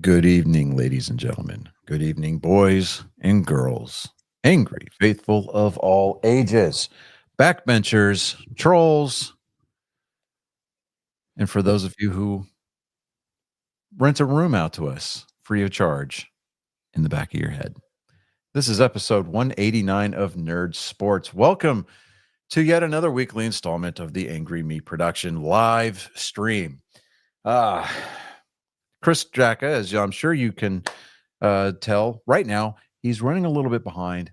Good evening, ladies and gentlemen. Good evening, boys and girls. Angry, faithful of all ages, backbenchers, trolls, and for those of you who rent a room out to us free of charge in the back of your head. This is episode 189 of Nerd Sports. Welcome to yet another weekly installment of the Angry Me production live stream. Chris Jacka, as I'm sure you can tell right now, he's running a little bit behind.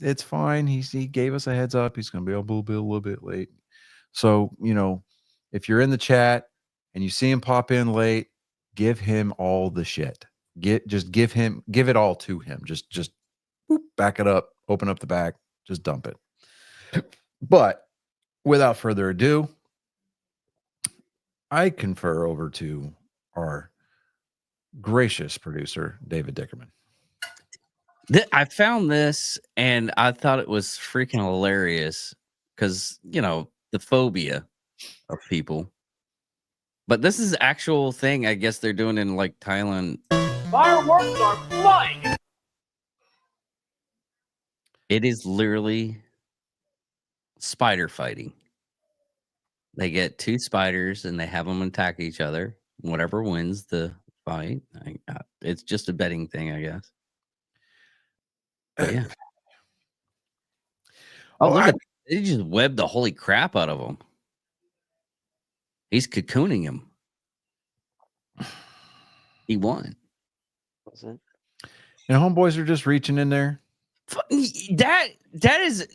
It's fine. He gave us a heads up. He's going to be a little bit late. So, if you're in the chat and you see him pop in late, give him all the shit. Give it all to him. Just back it up, open up the back, just dump it. But without further ado, I confer over to our gracious producer, David Dickerman. I found this and I thought it was freaking hilarious because, the phobia of people. But this is actual thing I guess they're doing in like Thailand. Fireworks are flying! It is literally spider fighting. They get two spiders and they have them attack each other. Whatever wins the fight. It's just a betting thing, I guess. But yeah. Oh, look at they just webbed the holy crap out of him. He's cocooning him. He won. Was it? And homeboys are just reaching in there. That is,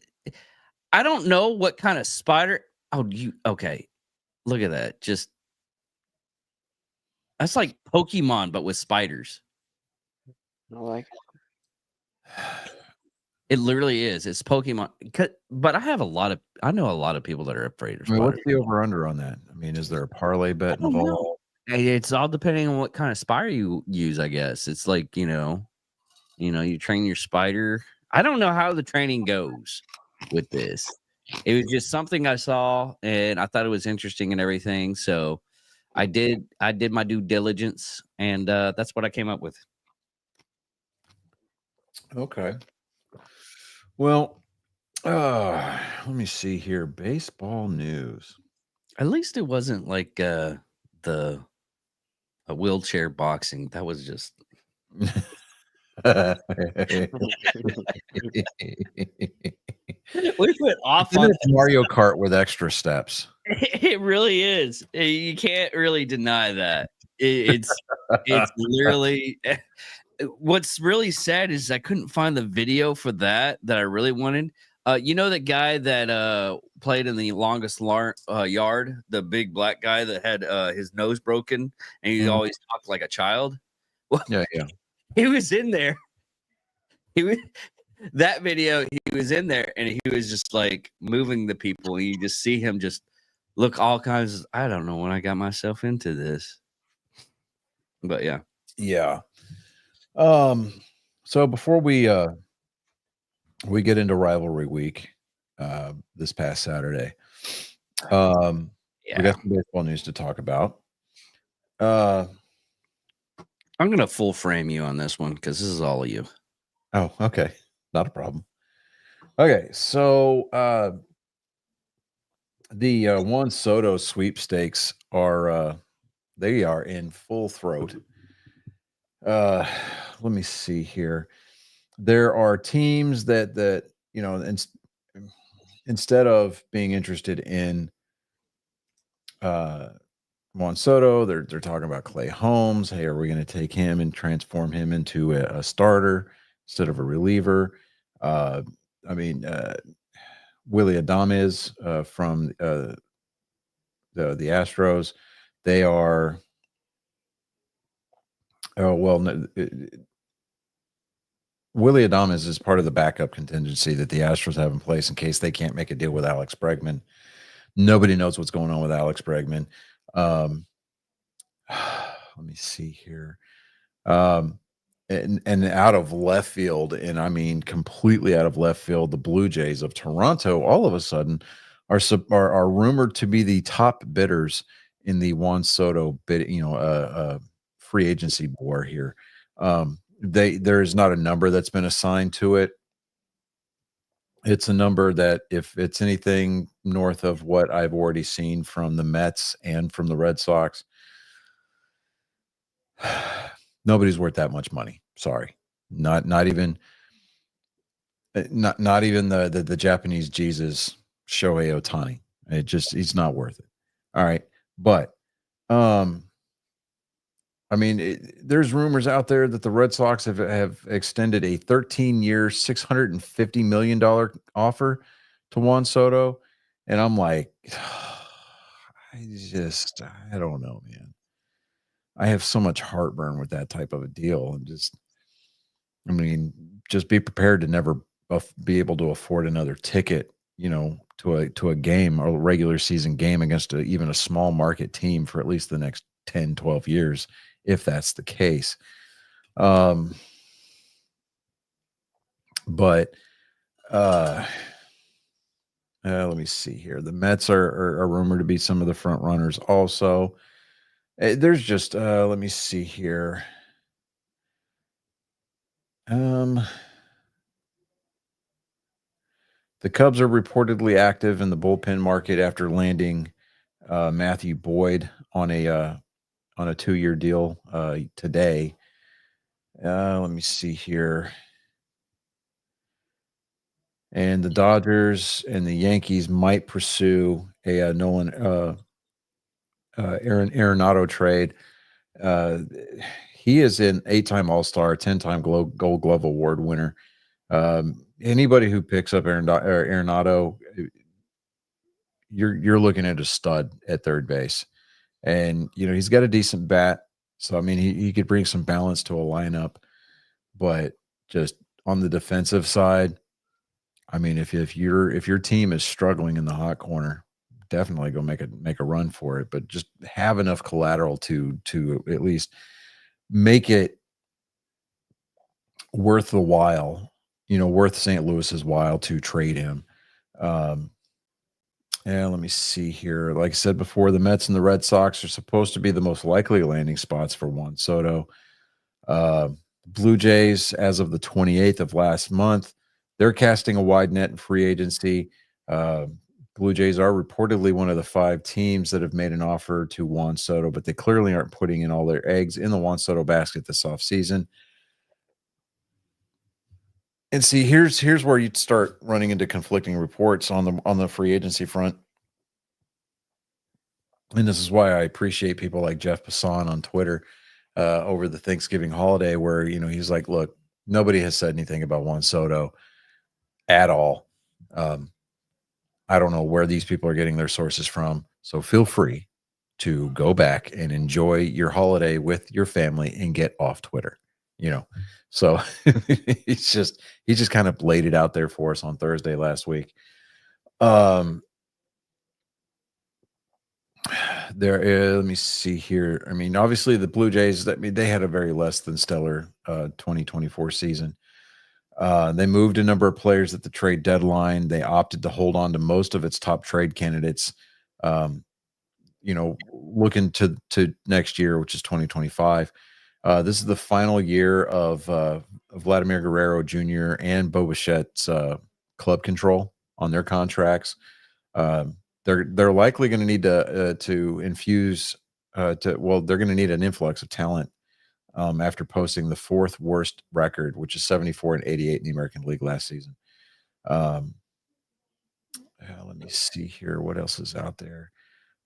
I don't know what kind of spider. Oh, okay? Look at that. That's like Pokemon, but with spiders. I like it. Literally is. It's Pokemon. But I know a lot of people that are afraid of spiders. What's the over under on that? I mean, is there a parlay bet involved? It's all depending on what kind of spider you use, I guess. It's like, you train your spider. I don't know how the training goes with this. It was just something I saw and I thought it was interesting and everything. So I did my due diligence and that's what I came up with. Okay. Well, let me see here. Baseball news. At least it wasn't like a wheelchair boxing. That was just we went off on Mario Kart with extra steps. It really is. You can't really deny that. It's literally. What's really sad is I couldn't find the video for that I really wanted. The guy that played in the longest yard, the big black guy that had his nose broken and he always talked like a child. Well, yeah. He was in there. That video, he was in there and he was just like moving the people. And you just see him just look all kinds. I don't know when I got myself into this, but yeah. Yeah. So before we get into rivalry week, this past Saturday, we got some baseball news to talk about. I'm gonna full frame you on this one because this is all of you. Oh, okay, not a problem. Okay, so the Juan Soto sweepstakes are they are in full throat. Let me see here. There are teams that instead of being interested in Juan Soto, they're talking about Clay Holmes. Hey, are we going to take him and transform him into a starter instead of a reliever? Willy Adames from the Astros, they are. Oh well, Willy Adames is part of the backup contingency that the Astros have in place in case they can't make a deal with Alex Bregman. Nobody knows what's going on with Alex Bregman. Let me see here. And out of left field, and I mean completely out of left field, the Blue Jays of Toronto all of a sudden are rumored to be the top bidders in the Juan Soto bid, free agency bore here. There is not a number that's been assigned to it. It's a number that if it's anything north of what I've already seen from the Mets and from the Red Sox, nobody's worth that much money. Sorry. Not even the Japanese Jesus Shohei Ohtani. He's not worth it. All right. But I mean, there's rumors out there that the Red Sox have extended a 13-year, $650 million offer to Juan Soto. And I'm like, I don't know, man. I have so much heartburn with that type of a deal. And just be prepared to never be able to afford another ticket, to a game, a regular season game against even a small market team for at least the next 10, 12 years. If that's the case. But let me see here. The Mets are rumored to be some of the front runners also. There's just let me see here. The Cubs are reportedly active in the bullpen market after landing Matthew Boyd on a 2-year deal today. Let me see here. And the Dodgers and the Yankees might pursue a Nolan Arenado trade. He is an 8-time All-Star, 10-time Gold Glove Award winner. Anybody who picks up Arenado, you're looking at a stud at third base. And, he's got a decent bat. So, I mean, he could bring some balance to a lineup. But just on the defensive side, I mean, if your team is struggling in the hot corner, definitely go make a run for it. But just have enough collateral to at least make it worth the while, worth St. Louis's while to trade him. Let me see here. Like I said before, the Mets and the Red Sox are supposed to be the most likely landing spots for Juan Soto. Blue Jays, as of the 28th of last month, they're casting a wide net in free agency. Blue Jays are reportedly one of the 5 teams that have made an offer to Juan Soto, but they clearly aren't putting in all their eggs in the Juan Soto basket this offseason. And see, here's where you'd start running into conflicting reports on the free agency front. And this is why I appreciate people like Jeff Passan on Twitter over the Thanksgiving holiday, where he's like, look, nobody has said anything about Juan Soto at all. I don't know where these people are getting their sources from. So feel free to go back and enjoy your holiday with your family and get off Twitter. So he just kind of laid it out there for us on Thursday last week. Let me see here. I mean, obviously the Blue Jays, they had a very less than stellar 2024 season. They moved a number of players at the trade deadline. They opted to hold on to most of its top trade candidates. Looking to next year, which is 2025. This is the final year of Vladimir Guerrero Jr. and Bo Bichette's club control on their contracts. They're likely going to need to infuse they're going to need an influx of talent after posting the 4th worst record, which is 74-88 in the American League last season. Let me see here what else is out there.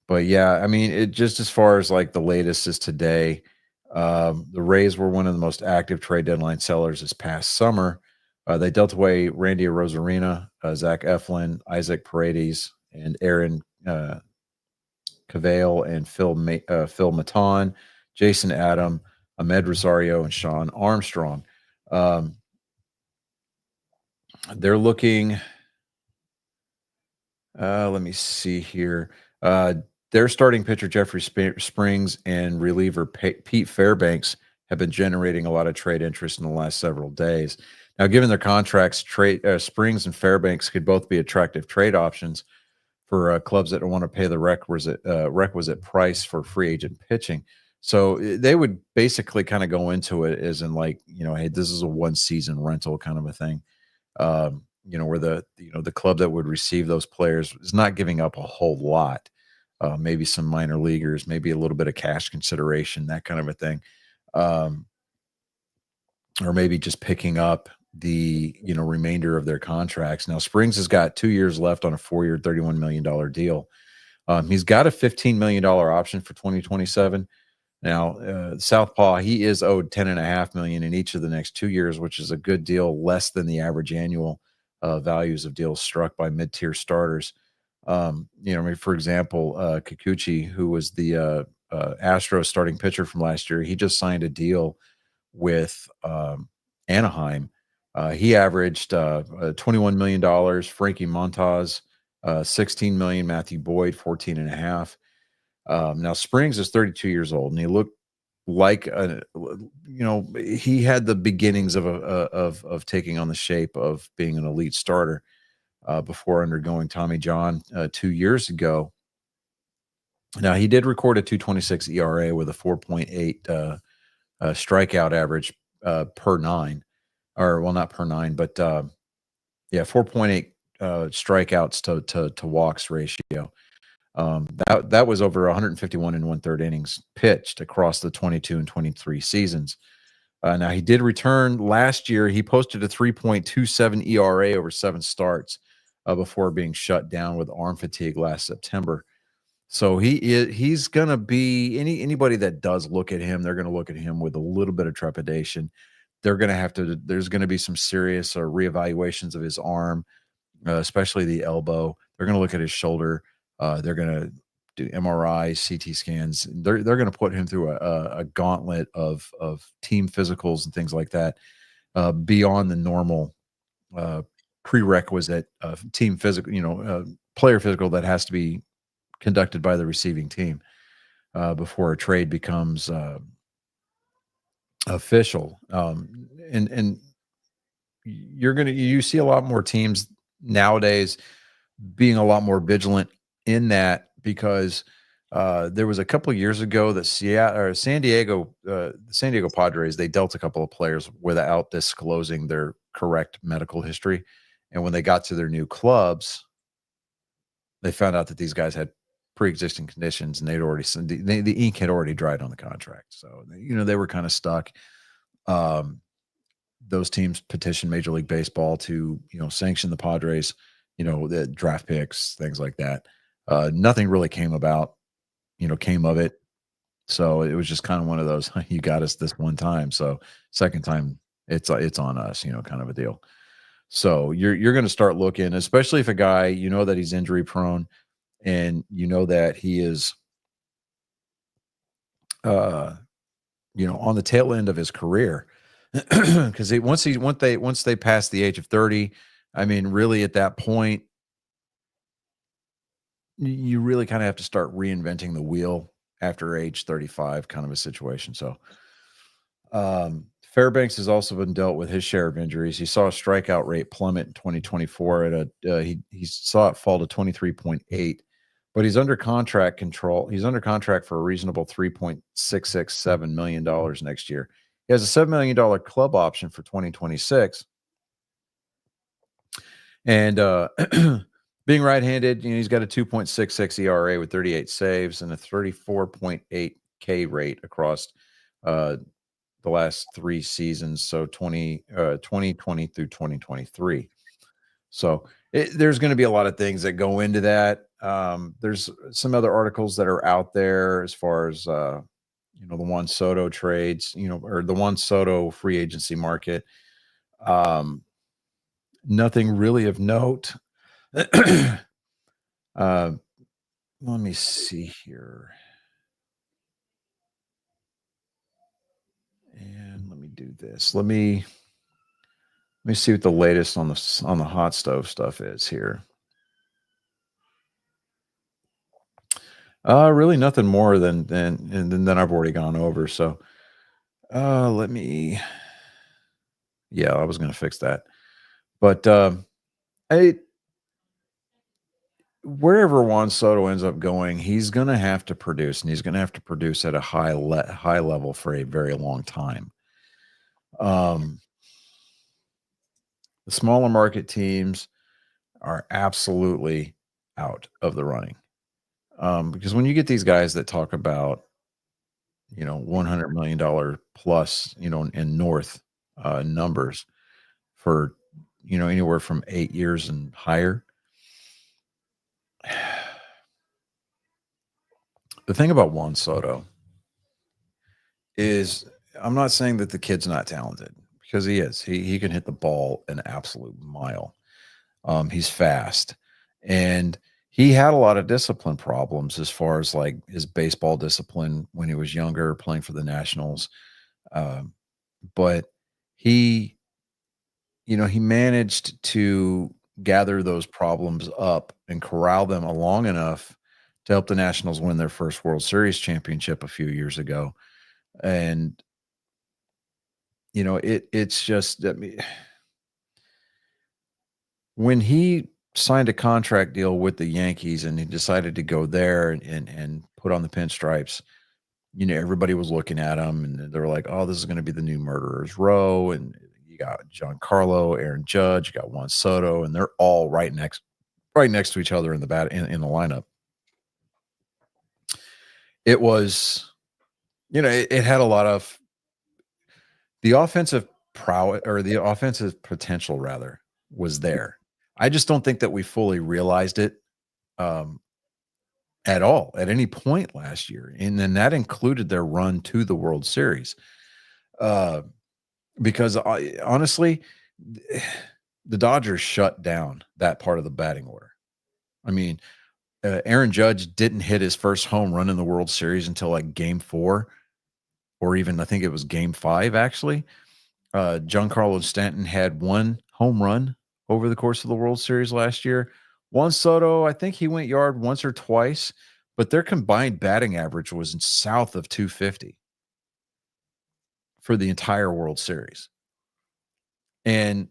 But yeah, I mean, it just as far as like the latest is today. The Rays were one of the most active trade deadline sellers this past summer. They dealt away Randy Arozarena, Zach Eflin, Isaac Paredes, and Aaron Cavale, and Phil Maton, Jason Adam, Ahmed Rosario, and Sean Armstrong. They're looking. Let me see here. Their starting pitcher, Jeffrey Springs, and reliever Pete Fairbanks have been generating a lot of trade interest in the last several days. Now, given their contracts, Springs and Fairbanks could both be attractive trade options for clubs that don't want to pay the requisite price for free agent pitching. So they would basically kind of go into it as in like, hey, this is a 1 season rental kind of a thing. Where the club that would receive those players is not giving up a whole lot. Maybe some minor leaguers, maybe a little bit of cash consideration, that kind of a thing. Or maybe just picking up the remainder of their contracts. Now Springs has got 2 years left on a 4-year, $31 million deal. He's got a $15 million option for 2027. Now, Southpaw, he is owed $10.5 million in each of the next 2 years, which is a good deal, less than the average annual values of deals struck by mid-tier starters. For example, Kikuchi, who was the Astros starting pitcher from last year, he just signed a deal with Anaheim. He averaged $21 million. Frankie Montas, $16 million. Matthew Boyd, 14.5. Now Springs is 32 years old, and he looked like he had the beginnings of taking on the shape of being an elite starter before undergoing Tommy John 2 years ago. Now he did record a 2.26 ERA with a 4.8 strikeout average per 9, or well, not per 9, but 4.8 strikeouts to walks ratio. That was over 151 and 1/3 innings pitched across the 22 and 23 seasons. Now he did return last year. He posted a 3.27 ERA over 7 starts before being shut down with arm fatigue last September. So he's going to be anybody that does look at him, they're going to look at him with a little bit of trepidation. There's going to be some serious reevaluations of his arm, especially the elbow. They're going to look at his shoulder. They're going to do MRI, CT scans. They're going to put him through a gauntlet of team physicals and things like that, beyond the normal prerequisite of team physical, player physical that has to be conducted by the receiving team before a trade becomes official. And you see a lot more teams nowadays being a lot more vigilant in that, because there was a couple of years ago that San Diego Padres, they dealt a couple of players without disclosing their correct medical history. And when they got to their new clubs, they found out that these guys had pre-existing conditions, and they'd already the ink had already dried on the contract. So, they were kind of stuck. Those teams petitioned Major League Baseball to, sanction the Padres, the draft picks, things like that. Nothing really came of it. So it was just kind of one of those, you got us this one time. So second time it's on us, kind of a deal. So you're going to start looking, especially if a guy, that he's injury prone, and that he is, on the tail end of his career, because once they pass the age of 30, I mean, really at that point, you really kind of have to start reinventing the wheel after age 35, kind of a situation. So, Fairbanks has also been dealt with his share of injuries. He saw a strikeout rate plummet in 2024 he saw it fall to 23.8, but he's under contract control. He's under contract for a reasonable $3.667 million next year. He has a $7 million club option for 2026. And being right-handed, he's got a 2.66 ERA with 38 saves and a 34.8 K rate across the last 3 seasons, so 2020 through 2023. So there's going to be a lot of things that go into that. There's some other articles that are out there as far as the Juan Soto trades, or the Juan Soto free agency market. Nothing really of note. Let me see here. And let me do this. Let me see what the latest on the hot stove stuff is here. Really nothing more than I've already gone over. So I was going to fix that. But wherever Juan Soto ends up going, he's going to have to produce, and he's going to have to produce at a high level for a very long time. The smaller market teams are absolutely out of the running. Because when you get these guys that talk about, $100 million plus, and north numbers for, anywhere from 8 years and higher. The thing about Juan Soto is, I'm not saying that the kid's not talented, because he is. He can hit the ball an absolute mile. He's fast, and he had a lot of discipline problems as far as like his baseball discipline when he was younger, playing for the Nationals. But he managed to gather those problems up and corral them long enough to help the Nationals win their first World Series championship a few years ago. And, it's just, I mean, when he signed a contract deal with the Yankees and he decided to go there and put on the pinstripes, everybody was looking at him and they were like, oh, this is going to be the new Murderer's Row. And you got Giancarlo, Aaron Judge, you got Juan Soto, and they're all right next to each other in the in the lineup. It was, it had a lot of the offensive prowess, or the offensive potential rather, was there. I just don't think that we fully realized it at all at any point last year. And then that included their run to the World Series. Because honestly, the Dodgers shut down that part of the batting order. I mean, Aaron Judge didn't hit his first home run in the World Series until like Game 4, or even I think it was Game 5 actually. Giancarlo Stanton had one home run over the course of the World Series last year. Juan Soto, I think he went yard once or twice, but their combined batting average was south of 250 for the entire World Series. And,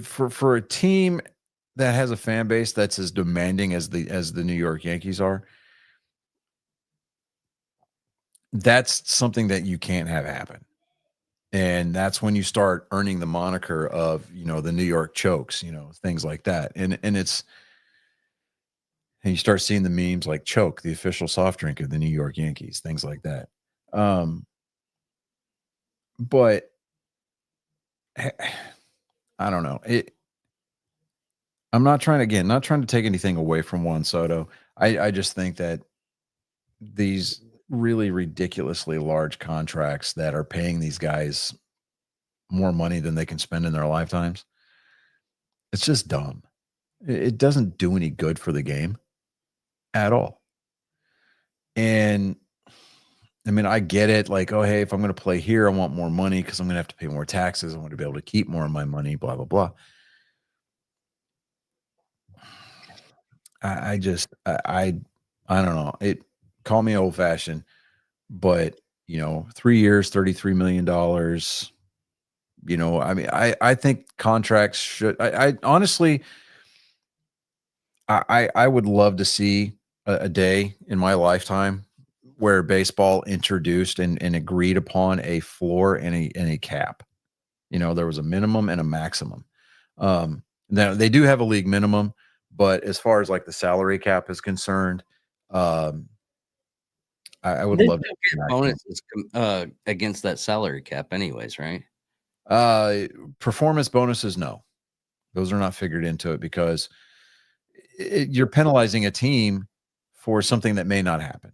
for a team that has a fan base that's as demanding as the New York Yankees are, that's something that you can't have happen. And that's when you start earning the moniker of, the New York chokes, things like that. And you start seeing the memes like Choke, the official soft drink of the New York Yankees, things like that. But I don't know. I'm not trying to take anything away from Juan Soto. I just think that these really ridiculously large contracts that are paying these guys more money than they can spend in their lifetimes, it's just dumb. It doesn't do any good for the game at all. And I mean, I get it. Like, oh, hey, if I'm going to play here, I want more money because I'm going to have to pay more taxes. I want to be able to keep more of my money, blah, blah, blah. I don't know. It call me old fashioned, but 3 years, $33 million. I mean, I think contracts should, I honestly, I would love to see a day in my lifetime where baseball introduced and agreed upon a floor and a cap. There was a minimum and a maximum. Now they do have a league minimum, but as far as like the salary cap is concerned, I would They love still to get bonuses against that salary cap, anyways, right? performance bonuses. No, those are not figured into it because you're penalizing a team for something that may not happen.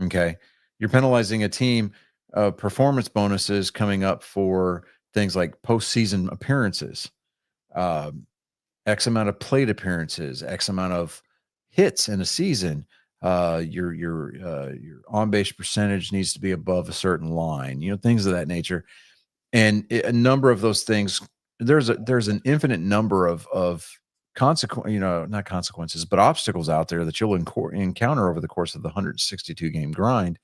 Okay. You're penalizing a team, performance bonuses coming up for things like postseason appearances, X amount of plate appearances, X amount of hits in a season. Your on base percentage needs to be above a certain line, things of that nature. And a number of those things, there's an infinite number of not consequences, but obstacles out there that you'll encounter over the course of the 162 game grind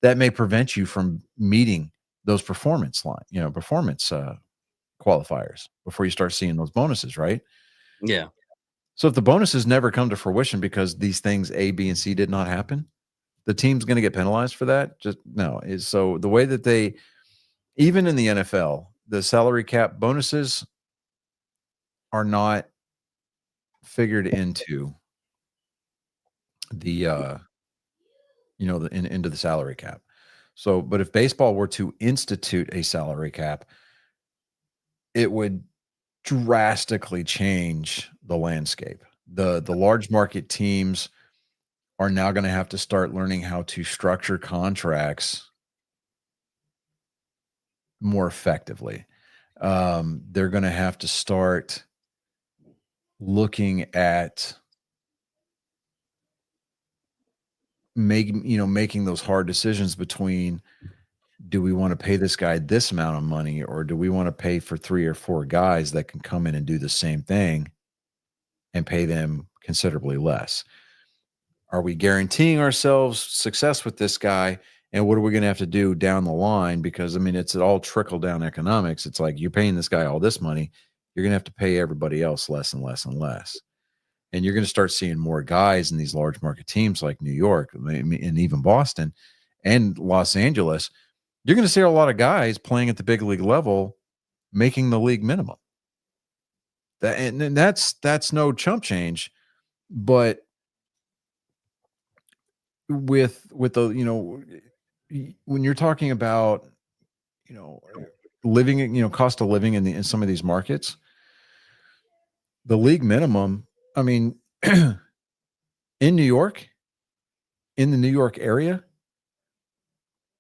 that may prevent you from meeting those performance qualifiers before you start seeing those bonuses, right? Yeah. So if the bonuses never come to fruition because these things A, B, and C did not happen, the team's going to get penalized for that. Just no. Is so the way that they, even in the NFL, the salary cap bonuses are not figured into the into the salary cap. So, but if baseball were to institute a salary cap, it would drastically change the landscape. The large market teams are now going to have to start learning how to structure contracts more effectively. They're going to have to start looking at making those hard decisions between, do we want to pay this guy this amount of money, or do we want to pay for 3 or 4 guys that can come in and do the same thing and pay them considerably less? Are we guaranteeing ourselves success with this guy? And what are we going to have to do down the line? Because, I mean, it's all trickle down economics. It's like, you're paying this guy all this money, you're going to have to pay everybody else less and less and less. And you're going to start seeing more guys in these large market teams like New York and even Boston and Los Angeles. You're going to see a lot of guys playing at the big league level, making the league minimum. And that's no chump change. But with the, when you're talking about, living, cost of living in some of these markets, the league minimum, I mean, in New York, in the New York area,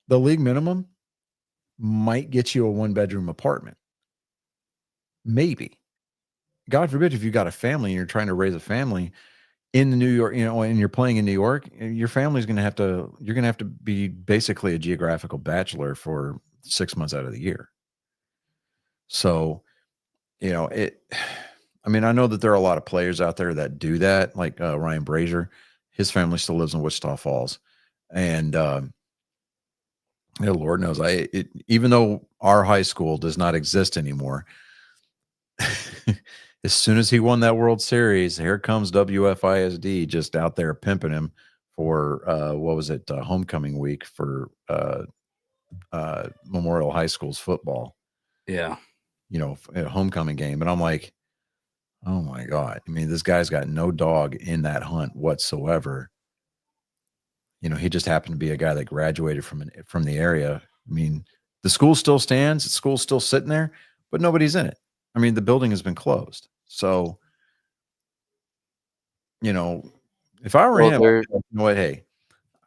the league minimum might get you a 1-bedroom apartment. Maybe. God forbid, if you got a family and you're trying to raise a family in the New York, and you're playing in New York, your family's going to have to, you're going to have to be basically a geographical bachelor for 6 months out of the year. So, I mean, I know that there are a lot of players out there that do that, like Ryan Brazier. His family still lives in Wichita Falls. And Lord knows, even though our high school does not exist anymore, as soon as he won that World Series, here comes WFISD just out there pimping him for homecoming week for Memorial High School's football. Yeah. A homecoming game. And I'm like, oh my God. I mean, this guy's got no dog in that hunt whatsoever. He just happened to be a guy that graduated from the area. I mean, the school still stands, the school's still sitting there, but nobody's in it. I mean, the building has been closed. So, if I were him, you know what, hey,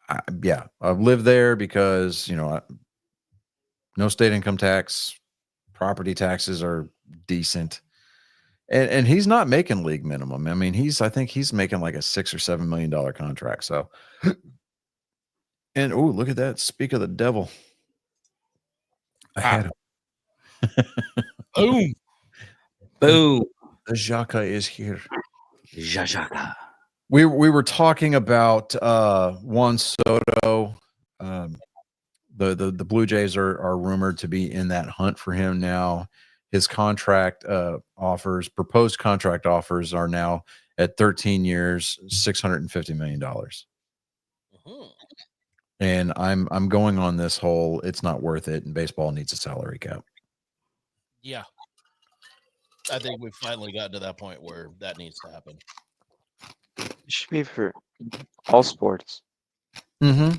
I've lived there because, no state income tax, property taxes are decent. And he's not making league minimum. I mean, I think he's making like a $6 or $7 million contract. So, and oh, look at that. Speak of the devil. I had him. Boom. Boom. The Xhaka is here. Xhaka. We were talking about Juan Soto. The Blue Jays are rumored to be in that hunt for him now. His contract proposed contract offers are now at 13 years, $650 million. Mm-hmm. And I'm going on this whole, it's not worth it, and baseball needs a salary cap. Yeah. I think we've finally gotten to that point where that needs to happen. It should be for all sports. Mm-hmm.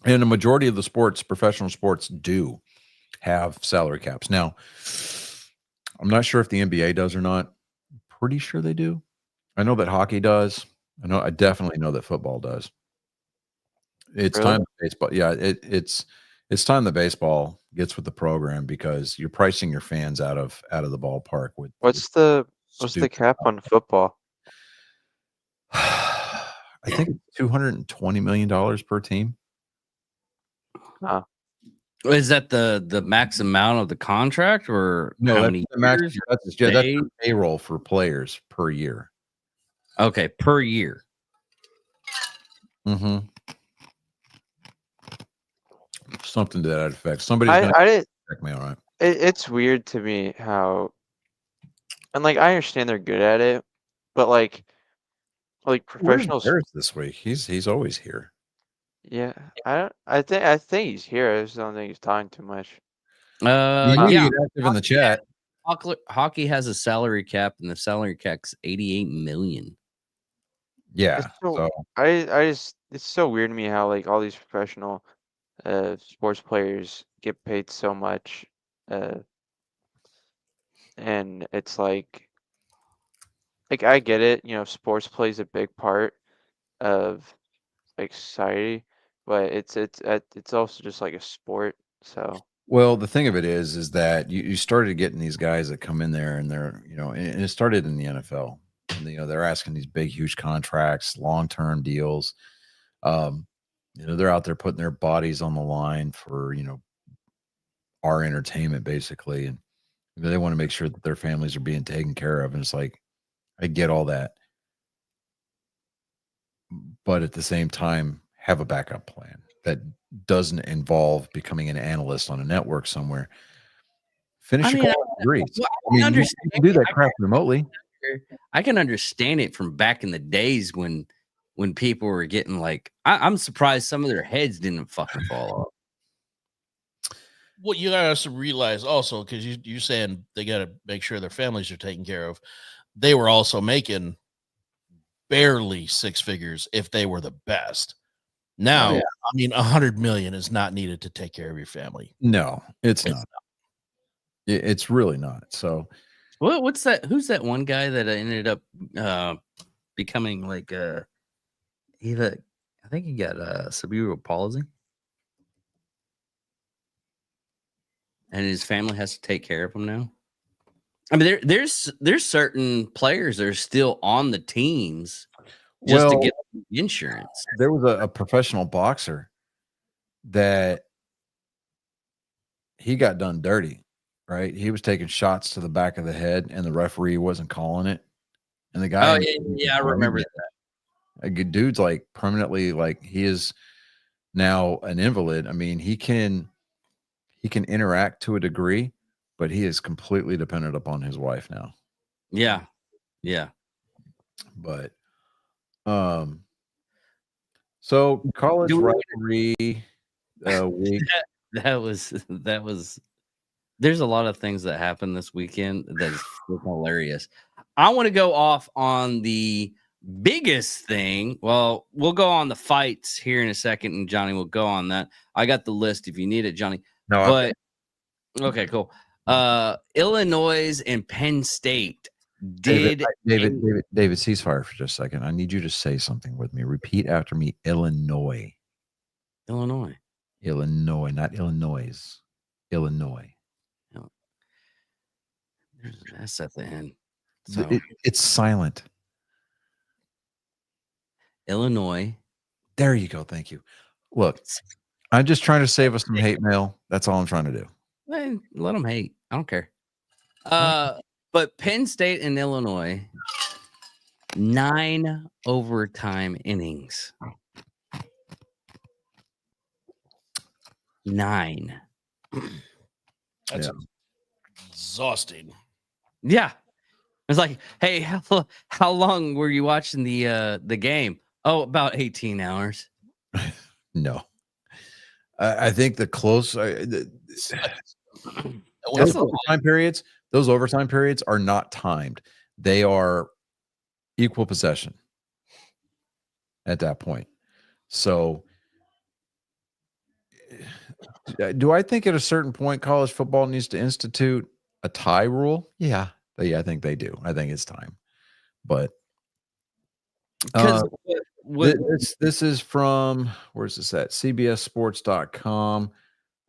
And a majority of the professional sports do have salary caps. Now, I'm not sure if the NBA does or not. Pretty sure they do. I know that hockey does. I definitely know that football does. It's Really? time that baseball. Yeah, it's time that baseball gets with the program, because you're pricing your fans out of the ballpark with What's the cap on football? I think it's $220 million per team. Is that the max amount of the contract, or No, how that's many the max. years? That's the payroll for players per year. Okay, per year. Mm-hmm. Something to that effect. Somebody's I didn't. check me. All right. It's weird to me how, and like I understand they're good at it, but like Where's professional. Harris this week? He's always here. Yeah, I think he's here. I just don't think he's talking too much. You need to Yeah. get active in the chat. Hockey has a salary cap, and the salary cap's 88 million. Yeah. It's so So I just it's so weird to me how like all these professional sports players get paid so much, and it's like I get it, sports plays a big part of like society, but it's also just like a sport. So well, the thing of it is that you started getting these guys that come in there and they're, and it started in the NFL. And, they're asking these big, huge contracts, long-term deals. They're out there putting their bodies on the line for, our entertainment basically. And they want to make sure that their families are being taken care of. And it's like, I get all that. But at the same time, have a backup plan that doesn't involve becoming an analyst on a network somewhere. Finish your college degrees. You can do that crap remotely. I can understand it from back in the days when people were getting like, I'm surprised some of their heads didn't fucking fall off. What you guys realize also, because you're saying they got to make sure their families are taken care of. They were also making barely six figures if they were the best. Now, I mean, 100 million is not needed to take care of your family. No, it's not. It's really not. So, what's that? Who's that one guy that ended up becoming like I think he got cerebral palsy, and his family has to take care of him now. I mean, there's certain players that are still on the teams just to get insurance. There was a professional boxer that he got done dirty, right? He was taking shots to the back of the head, and the referee wasn't calling it. And the guy, I remember that. A good dude's like permanently, like he is now an invalid. I mean, he can interact to a degree, but he is completely dependent upon his wife now. Yeah. But so college rivalry week. That was there's a lot of things that happened this weekend that is hilarious. I want to go off on the biggest thing. Well, we'll go on the fights here in a second, and Johnny will go on that. I got the list if you need it, Johnny. No, but okay, cool. Illinois and Penn State did David, ceasefire for just a second. I need you to say something with me. Repeat after me. Illinois, not Illinois. Illinois. There's an S at the end. So it's silent. Illinois. There you go. Thank you. Look, I'm just trying to save us some hate mail. That's all I'm trying to do. Let them hate. I don't care. But Penn State and Illinois, 9 overtime innings. 9. That's exhausting. Yeah. It's like, hey, how long were you watching the game? Oh, about 18 hours. No. I think the close those overtime periods are not timed. They are equal possession at that point. So do I think at a certain point college football needs to institute a tie rule? Yeah, I think they do. I think it's time. But this is from, where's this at? CBSSports.com.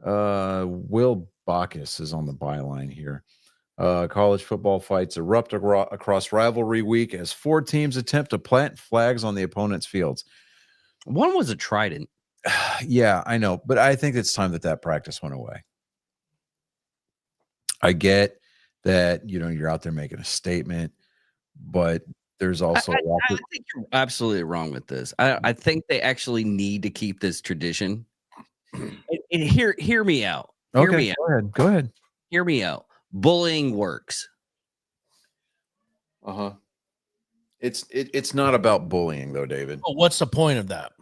Will Bacchus is on the byline here. College football fights erupt across rivalry week as 4 teams attempt to plant flags on the opponent's fields. One was a trident. Yeah, I know, but I think it's time that practice went away. I get that, you're out there making a statement, but there's also I think you're absolutely wrong with this. I think they actually need to keep this tradition. And hear me out. Okay, go ahead. Hear me out. Bullying works. It's not about bullying though, David. But what's the point of that?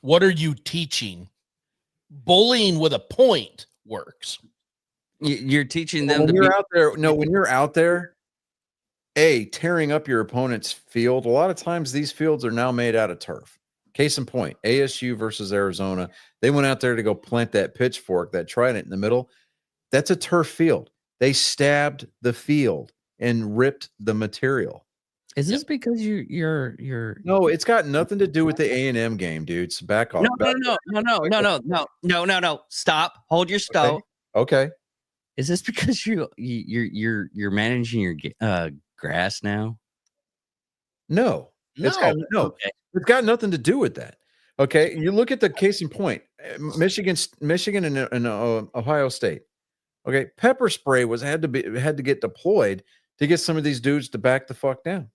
What are you teaching? Bullying with a point works. You're teaching them When to be you're out there, no, when you're out there, tearing up your opponent's field. A lot of times these fields are now made out of turf. Case in point, ASU versus Arizona. They went out there to go plant that pitchfork, that trident in the middle. That's a turf field. They stabbed the field and ripped the material. Is this because you're No, it's got nothing to do with the A&M game, dudes. Back off. No. Stop. Hold your stove. Okay. Is this because you're managing your grass now? No. It's got nothing to do with that. Okay. You look at the case in point, Michigan and Ohio State. Okay. Pepper spray had to get deployed to get some of these dudes to back the fuck down.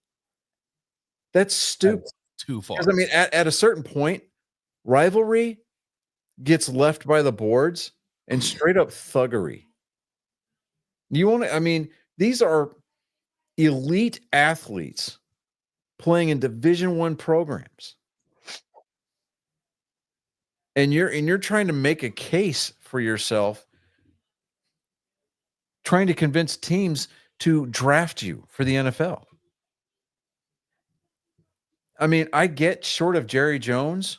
That's stupid. That's too far. I mean, at a certain point, rivalry gets left by the boards and straight up thuggery. These are elite athletes playing in Division I programs. And you're trying to make a case for yourself, trying to convince teams to draft you for the NFL. I mean, I get short of Jerry Jones,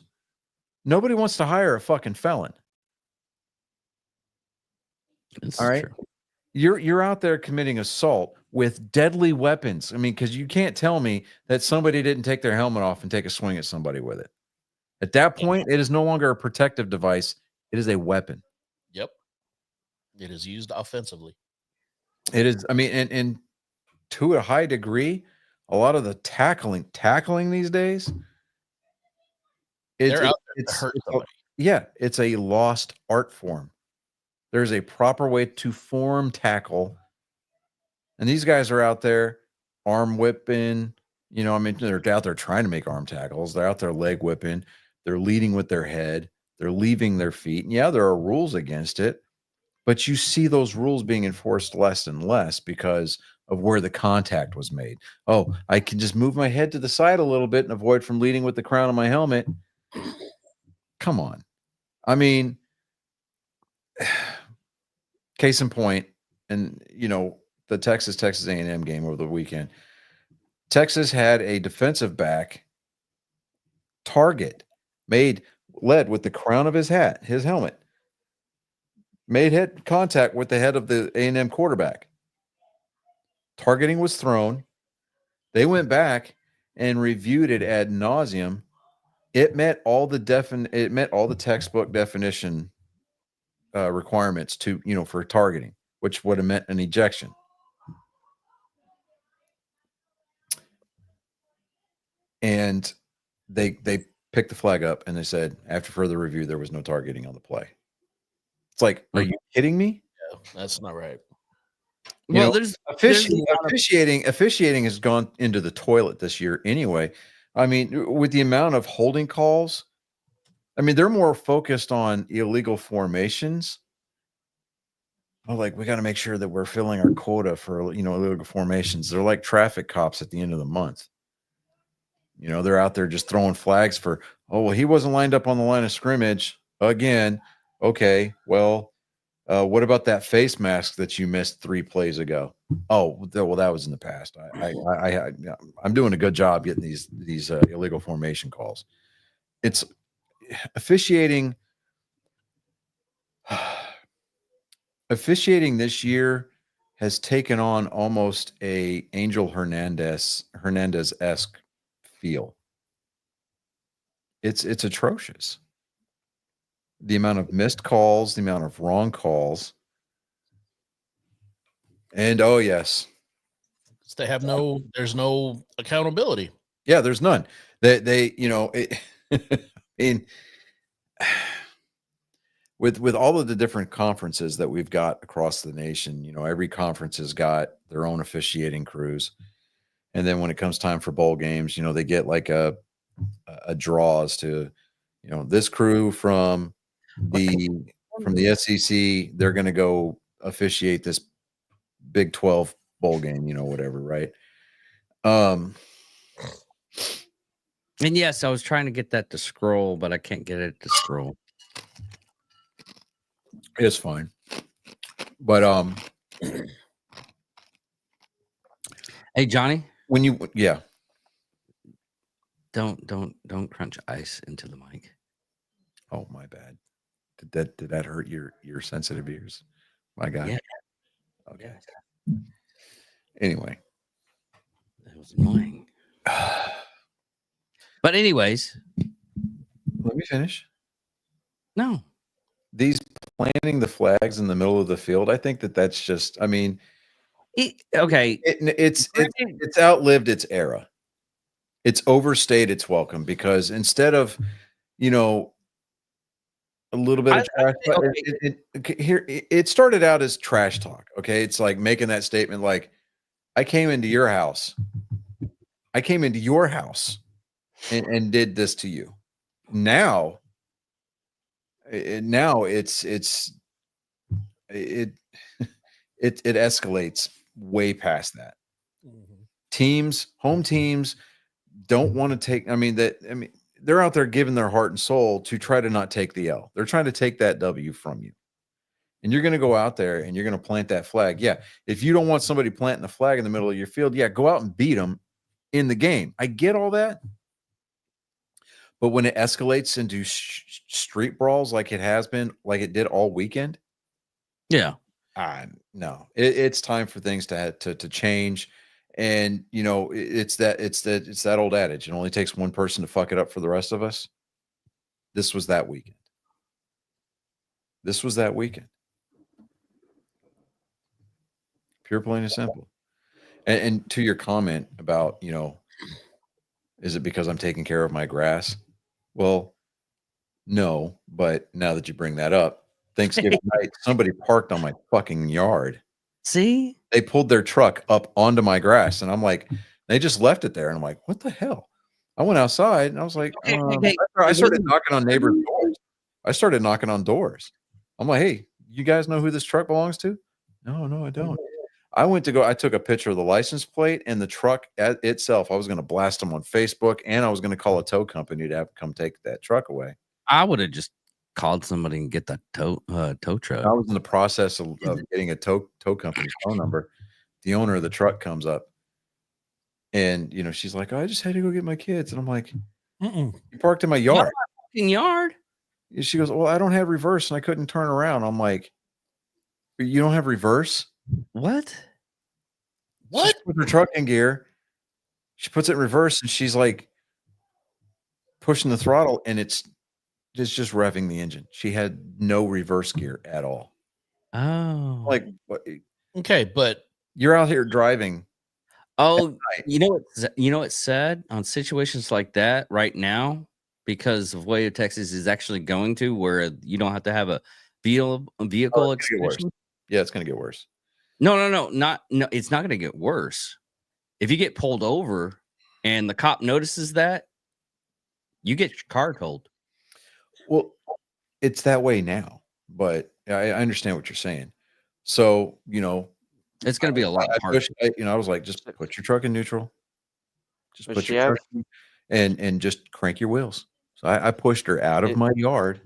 nobody wants to hire a fucking felon. All right. True. You're out there committing assault with deadly weapons. I mean, because you can't tell me that somebody didn't take their helmet off and take a swing at somebody with it. At that point, it is no longer a protective device. It is a weapon. Yep. It is used offensively. It is. I mean, and to a high degree, a lot of the tackling these days, they're out there to hurt somebody. It's a lost art form. There's a proper way to form tackle. And these guys are out there arm whipping. They're out there trying to make arm tackles. They're out there leg whipping. They're leading with their head. They're leaving their feet. And yeah, there are rules against it. But you see those rules being enforced less and less because of where the contact was made. Oh, I can just move my head to the side a little bit and avoid from leading with the crown of my helmet. Come on. I mean, case in point, and the Texas A&M game over the weekend. Texas had a defensive back target led with the crown of his helmet, made head contact with the head of the A&M quarterback. Targeting was thrown. They went back and reviewed it ad nauseum. It met all the textbook definition requirements for targeting, which would have meant an ejection. And they picked the flag up and they said, after further review, there was no targeting on the play. It's like, are you kidding me? Yeah, that's not right. There's officiating has gone into the toilet this year anyway. I mean, with the amount of holding calls, I mean, they're more focused on illegal formations. Oh, like, we got to make sure that we're filling our quota for, illegal formations. They're like traffic cops at the end of the month. They're out there just throwing flags for, oh, well, he wasn't lined up on the line of scrimmage again. Okay, well, what about that face mask that you missed 3 plays ago? Oh, well, that was in the past. I'm doing a good job getting these illegal formation calls. It's officiating. Officiating this year has taken on almost a Angel Hernandez-esque feel. It's atrocious. The amount of missed calls, the amount of wrong calls. And oh yes, they have there's no accountability. Yeah, there's none. They I mean, with all of the different conferences that we've got across the nation, every conference has got their own officiating crews. And then when it comes time for bowl games, they get like a draw as to, this crew from the SEC, they're going to go officiate this Big 12 bowl game, whatever, right? And yes, I was trying to get that to scroll, but I can't get it to scroll. It's fine. But Hey, Johnny, when you don't crunch ice into the mic. oh my bad. Did that hurt your sensitive ears? My God. Yeah. Okay. Anyway. That was annoying. But anyways, Let me finish. no. These planting the flags in the middle of the field, I think that's just, I mean, Okay. it's outlived its era. It's overstayed its welcome because instead of, you know, a little bit of trash talk, it started out as trash talk. Okay. It's like making that statement like, I came into your house. I came into your house and did this to you. Now it's it escalates way past that. Home teams don't want to take, they're out there giving their heart and soul to try to not take the L. They're trying to take that W from you. And you're going to go out there and you're going to plant that flag. Yeah. If you don't want somebody planting a flag in the middle of your field, yeah, go out and beat them in the game. I get all that. But when it escalates into street brawls like it has been, like it did all weekend, Yeah. no, it's time for things to change. And you know, it's that old adage. It only takes one person to fuck it up for the rest of us. This was that weekend. Pure, plain and simple. And to your comment about, you know, is it because I'm taking care of my grass? Well, no, but now that you bring that up, Thanksgiving night, somebody parked on my fucking yard. See? They pulled their truck up onto my grass, and I'm like, they just left it there. And I'm like, what the hell? I went outside and I was like, I started knocking on neighbors' doors. I started knocking on doors. I'm like, hey, you guys know who this truck belongs to? No, I don't. I took a picture of the license plate and the truck itself. I was going to blast them on Facebook, and I was going to call a tow company to have come take that truck away. I would have just called somebody and get that tow truck. I was in the process of getting a tow company's phone number. The owner of the truck comes up, and you know, she's like, oh, I just had to go get my kids. And I'm like, you parked in my yard. Fucking yard. And she goes, well, I don't have reverse and I couldn't turn around. I'm like, you don't have reverse? What? She puts her truck in gear. She puts it in reverse and she's like pushing the throttle, and it's just revving the engine. She had no reverse gear at all. Oh. Like, what? Okay, but You're out here driving. Oh, you know what's sad on situations like that right now, because of way Texas is actually going to, where you don't have to have a vehicle extension. Yeah, it's gonna get worse. No, it's not gonna get worse. If you get pulled over and the cop notices that, you get your car towed. Well, it's that way now, but I understand what you're saying. So, you know, It's gonna be a lot harder. I was like, just put your truck in neutral. Just Does put she your have- truck in and just crank your wheels. So I pushed her out of my yard.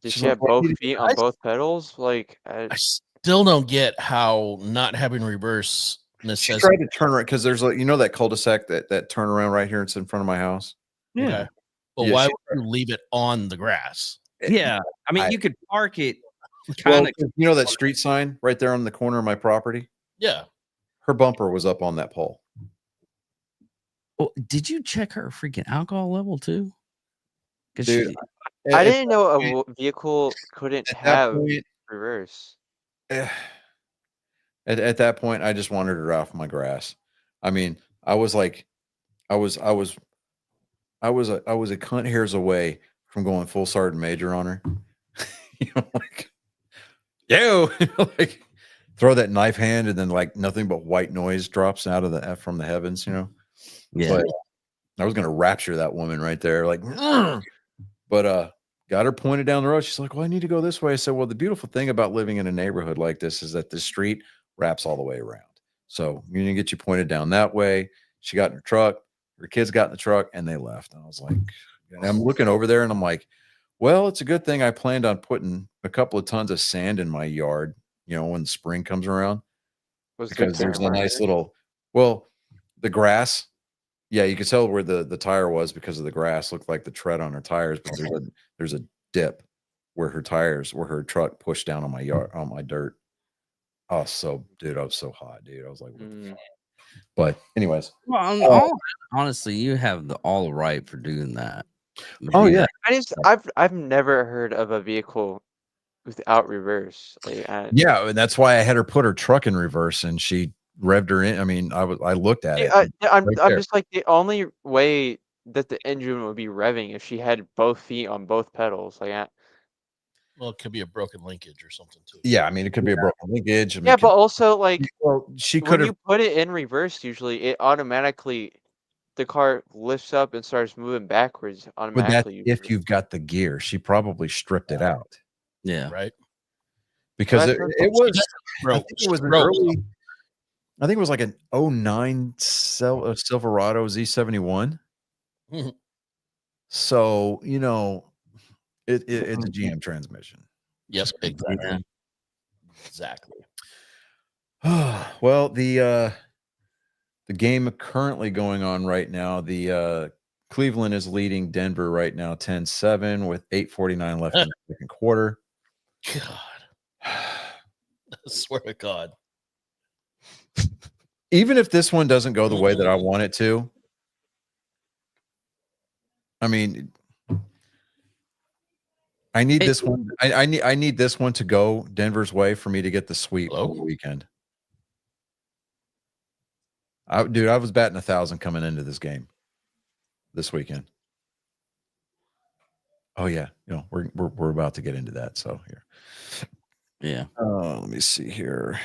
Did She's she like, have "Well, both feet on both pedals? Like, I still don't get how not having reverse She necessity. tried to turn around because there's like, you know, that cul-de-sac that turnaround right here. It's in front of my house. Okay. But Yeah, why she- would you leave it on the grass? Yeah, I mean, I- you could park it Well, kind of. you know that street sign right there on the corner of my property? Yeah. Her bumper was up on that pole. Well, did you check her freaking alcohol level too? Dude, I at didn't know a point- vehicle couldn't at that have point, reverse. at that point, I just wanted her off my grass. I mean, I was like, I was a cunt hairs away from going full sergeant major on her. You know, like, yo, like throw that knife hand, and then like nothing but white noise drops out of from the heavens. You know, Yeah. but I was gonna rapture that woman right there, like, but got her pointed down the road. She's like, well, I need to go this way. I said, well, the beautiful thing about living in a neighborhood like this is that the street wraps all the way around. So you're gonna get you pointed down that way. She got in her truck. Her kids got in the truck and they left. And I was like, and I'm looking over there and I'm like, well, it's a good thing I planned on putting a couple of tons of sand in my yard, when spring comes around, Was the because there's a camera nice in it? little, the grass. Yeah, you could tell where the tire was because of the grass. Looked like the tread on her tires, but there's a dip where her truck pushed down on my yard, on my dirt. Oh, so dude, I was so hot, dude. I was like, what the fuck? But anyways, Honestly, you have all right for doing that. oh Maybe yeah, I've never heard of a vehicle without reverse. Like, yeah, and that's why I had her put her truck in reverse, and she revved her in. I mean, I looked at it. I'm right I'm there. just like, the only way that the engine would be revving if she had both feet on both pedals. Like, Well, it could be a broken linkage or something too. Yeah, I mean, it could be a broken linkage. I mean, yeah, but also like well, she when could have. you put it in reverse, usually it automatically the car lifts up and starts moving backwards But automatically. if you've got the gear, she probably stripped it out yeah. Right. because That's it was. I Bro, think it was an bro, early. I think it was like an 09 Silverado Z71. Mhm. So it's a GM transmission. Yep, exactly. Yeah. Exactly. Well, the game currently going on right now, the Cleveland is leading Denver right now 10-7 with 8:49 left in the second quarter. God, I swear to God. Even if this one doesn't go the way that I want it to, I mean, I need this one. I need this one to go Denver's way for me to get the sweep over the weekend. Dude, I was batting 1,000 coming into this game this weekend. Oh yeah, we're about to get into that. So here, Yeah. let me see here.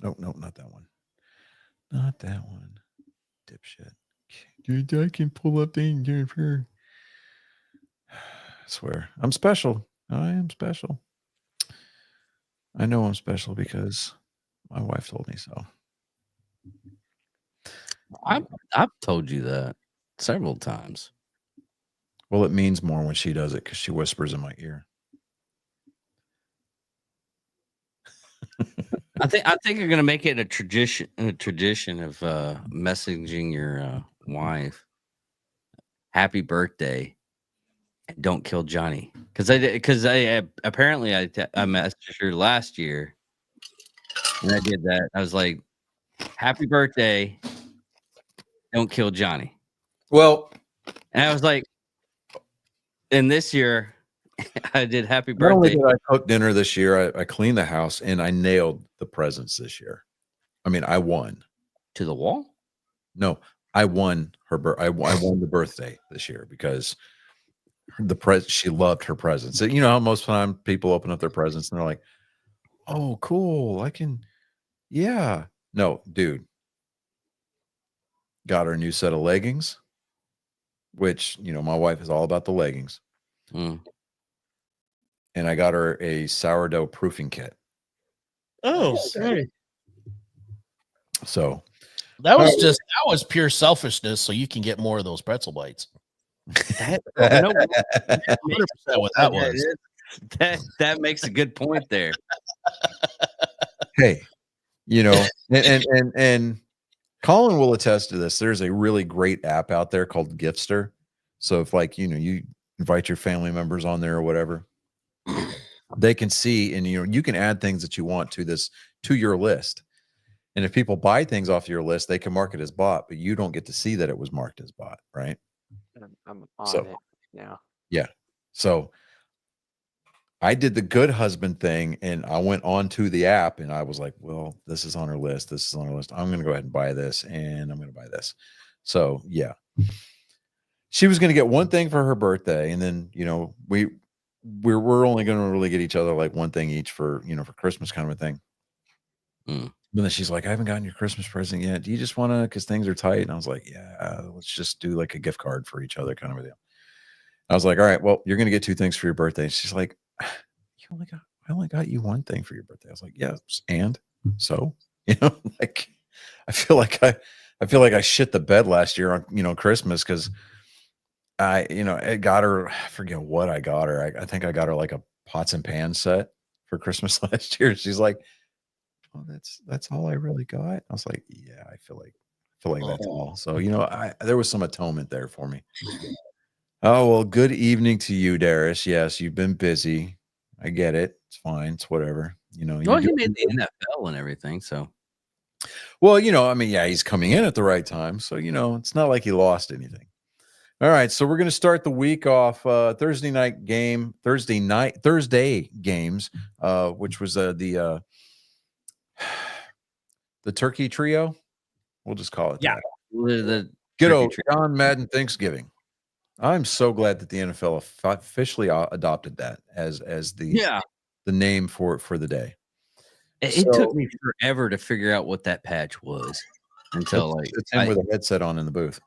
Oh no, not that one. Not that one. Dipshit. Dude, I can pull up the. I swear, I'm special. I am special. I know I'm special because my wife told me so. I've told you that several times. Well, it means more when she does it because she whispers in my ear. I think you're gonna make it a tradition of messaging your wife, "Happy birthday," and "Don't kill Johnny." Because I apparently I messaged her last year, and I did that. I was like, "Happy birthday, don't kill Johnny." Well, and I was like, and this year I did "Happy not only birthday." did I cook dinner this year, I cleaned the house and I nailed the presents this year. I mean, I won. To the wall? No, I won I won the birthday this year because she loved her presents. So, you know how most of the time people open up their presents and they're like, "Oh, cool. I can, yeah." No, dude. Got her a new set of leggings, which, my wife is all about the leggings. Mm. And I got her a sourdough proofing kit. Oh, So that was pure selfishness, so you can get more of those pretzel bites. 100% what that was. That makes a good point there. Hey, and Colin will attest to this. There's a really great app out there called Giftster. So if you invite your family members on there or whatever, they can see, and you can add things that you want to your list. And if people buy things off your list, they can mark it as bought, but you don't get to see that it was marked as bought, right? I'm on it now. Yeah. So I did the good husband thing and I went on to the app and I was like, well, this is on her list. This is on her list. I'm going to go ahead and buy this and I'm going to buy this. So yeah, she was going to get one thing for her birthday. And then, we're only going to really get each other like one thing each for Christmas kind of a thing. Mm. And then she's like, I haven't gotten your Christmas present yet. Do you just want to, because things are tight? And I was like, yeah, let's just do like a gift card for each other kind of a deal. I was like, all right, well, you're going to get two things for your birthday. And she's like, I only got you one thing for your birthday. I was like, yes. And so, like, I feel like I shit the bed last year on Christmas because I got her. I forget what I got her. I think I got her like a pots and pans set for Christmas last year. She's like, "Oh, that's all I really got." I was like, "Yeah, I feel like that's all." So there was some atonement there for me. Oh well, good evening to you, Darius. Yes, you've been busy. I get it. It's fine. It's whatever. Well, he made the NFL and everything, so Well, yeah, he's coming in at the right time. So, it's not like he lost anything. All right. So we're going to start the week off Thursday games, which was the turkey trio. We'll just call it Yeah. that. the Good turkey old trio. John Madden Thanksgiving. I'm so glad that the NFL officially adopted that as the name for the day. It took me forever to figure out what that patch was until it's him with a headset on in the booth.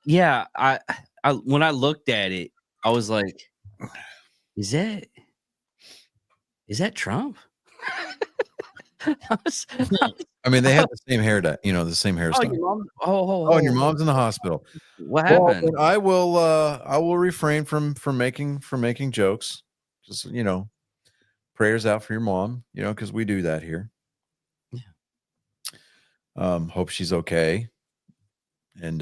Yeah, I when I looked at it, I was like, "Is that Trump?" I mean, they had the same hair, the same hairstyle. And your mom's in the hospital. What happened? Well, I will refrain from making jokes. Just prayers out for your mom. Because we do that here. Yeah. Hope she's okay, and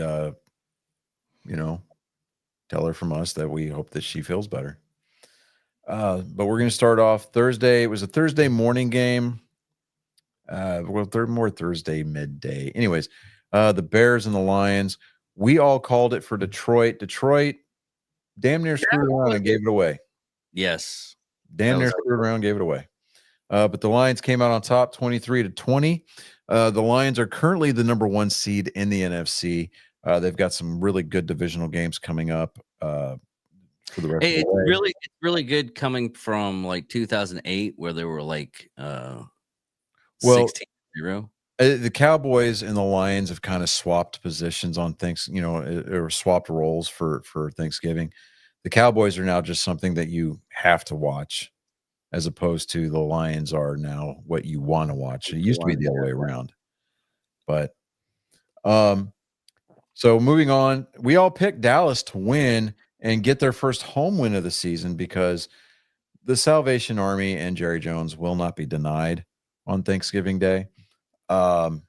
tell her from us that we hope that she feels better. But we're going to start off Thursday. It was a Thursday morning game. More Thursday midday. Anyways, the Bears and the Lions. We all called it for Detroit. Detroit damn near screwed around and gave it away. Yes. Damn near screwed around, gave it away. But the Lions came out on top 23-20. The Lions are currently the number 1 seed in the NFC. They've got some really good divisional games coming up for the rest of the way. It's really good coming from like 2008 where they were like 16-0. The Cowboys and the Lions have kind of swapped positions on things, or swapped roles for Thanksgiving. The Cowboys are now just something that you have to watch, as opposed to the Lions are now what you want to watch. It used to be the other way around. But so moving on, we all picked Dallas to win and get their first home win of the season because the Salvation Army and Jerry Jones will not be denied on Thanksgiving Day. And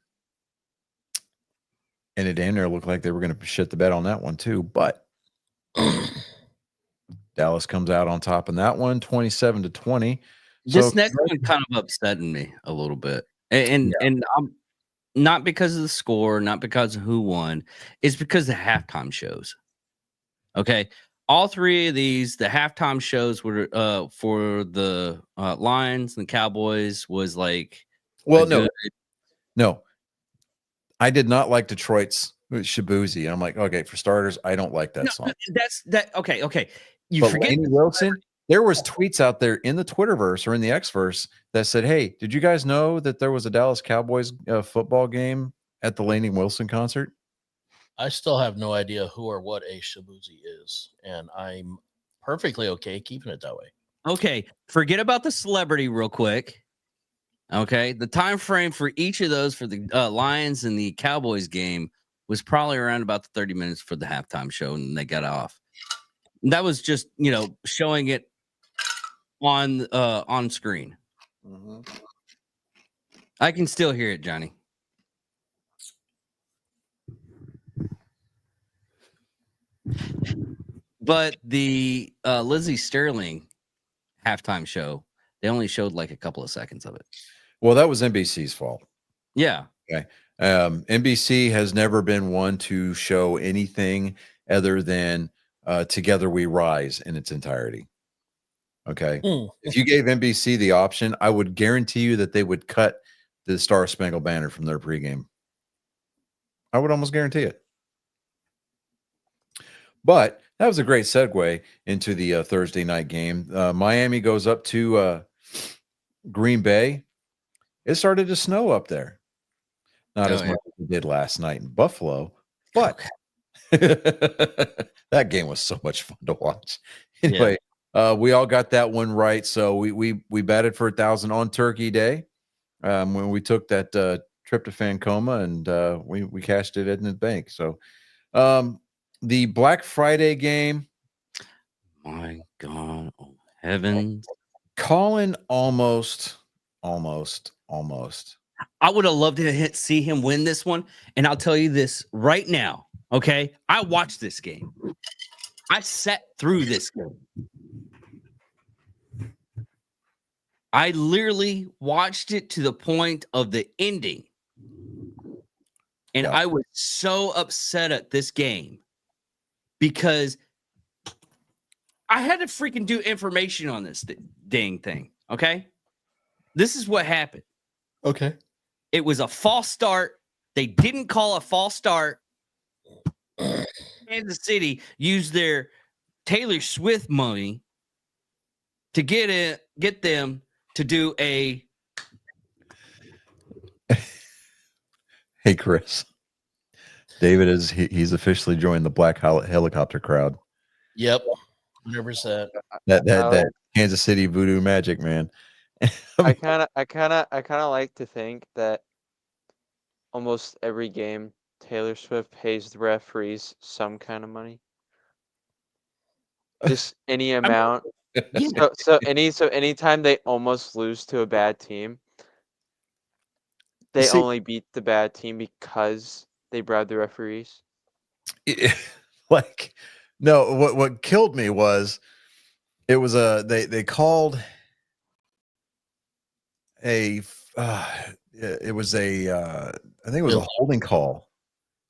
it damn near looked like they were going to shit the bed on that one too, but Dallas comes out on top in that one, 27-20. This next one kind of upsetting me a little bit, and not because of the score, not because of who won, it's because of the halftime shows. Okay, all three of these, the halftime shows were for the Lions and the Cowboys was like, no, I did not like Detroit's Shabuzi. I'm like, okay, for starters, I don't like that song. Okay. You forget Lainey Wilson. There was tweets out there in the Twitterverse or in the Xverse that said, "Hey, did you guys know that there was a Dallas Cowboys football game at the Lainey Wilson concert?" I still have no idea who or what a Shabuzi is, and I'm perfectly okay keeping it that way. Okay, forget about the celebrity real quick. Okay, the time frame for each of those for the Lions and the Cowboys game was probably around about the 30 minutes for the halftime show, and they got off. And that was just showing it on screen. Mm-hmm. I can still hear it, Johnny. But the Lizzie Sterling halftime show, they only showed like a couple of seconds of it. Well, that was NBC's fault. Yeah. Okay. NBC has never been one to show anything other than Together We Rise in its entirety. Okay. If you gave NBC the option, I would guarantee you that they would cut the Star Spangled Banner from their pregame. I would almost guarantee it. But that was a great segue into the Thursday night game. Miami goes up to Green Bay. It started to snow up there. Not as much as it did last night in Buffalo, but that game was so much fun to watch. Anyway, we all got that one right. So we batted for 1,000 on Turkey Day when we took that tryptophan coma, and we cashed it in the bank. So the Black Friday game, My God, oh heavens! Colin almost. I would have loved to see him win this one, and I'll tell you this right now. Okay, I watched this game. I sat through this game. I literally watched it to the point of the ending. And Yeah. I was so upset at this game because I had to freaking do information on this dang thing. Okay. This is what happened. Okay. It was a false start. They didn't call a false start. Kansas City used their Taylor Swift money to get them to do a. Hey, Chris. David he's officially joined the Black Helicopter crowd. Yep. 100%. That Kansas City voodoo magic, man. I kind of like to think that almost every game Taylor Swift pays the referees some kind of money. Just any amount. Yeah. So anytime they almost lose to a bad team, they See- only beat the bad team because they bribed the referees. Like, no, what killed me was it was they called a it was a I think it was a holding call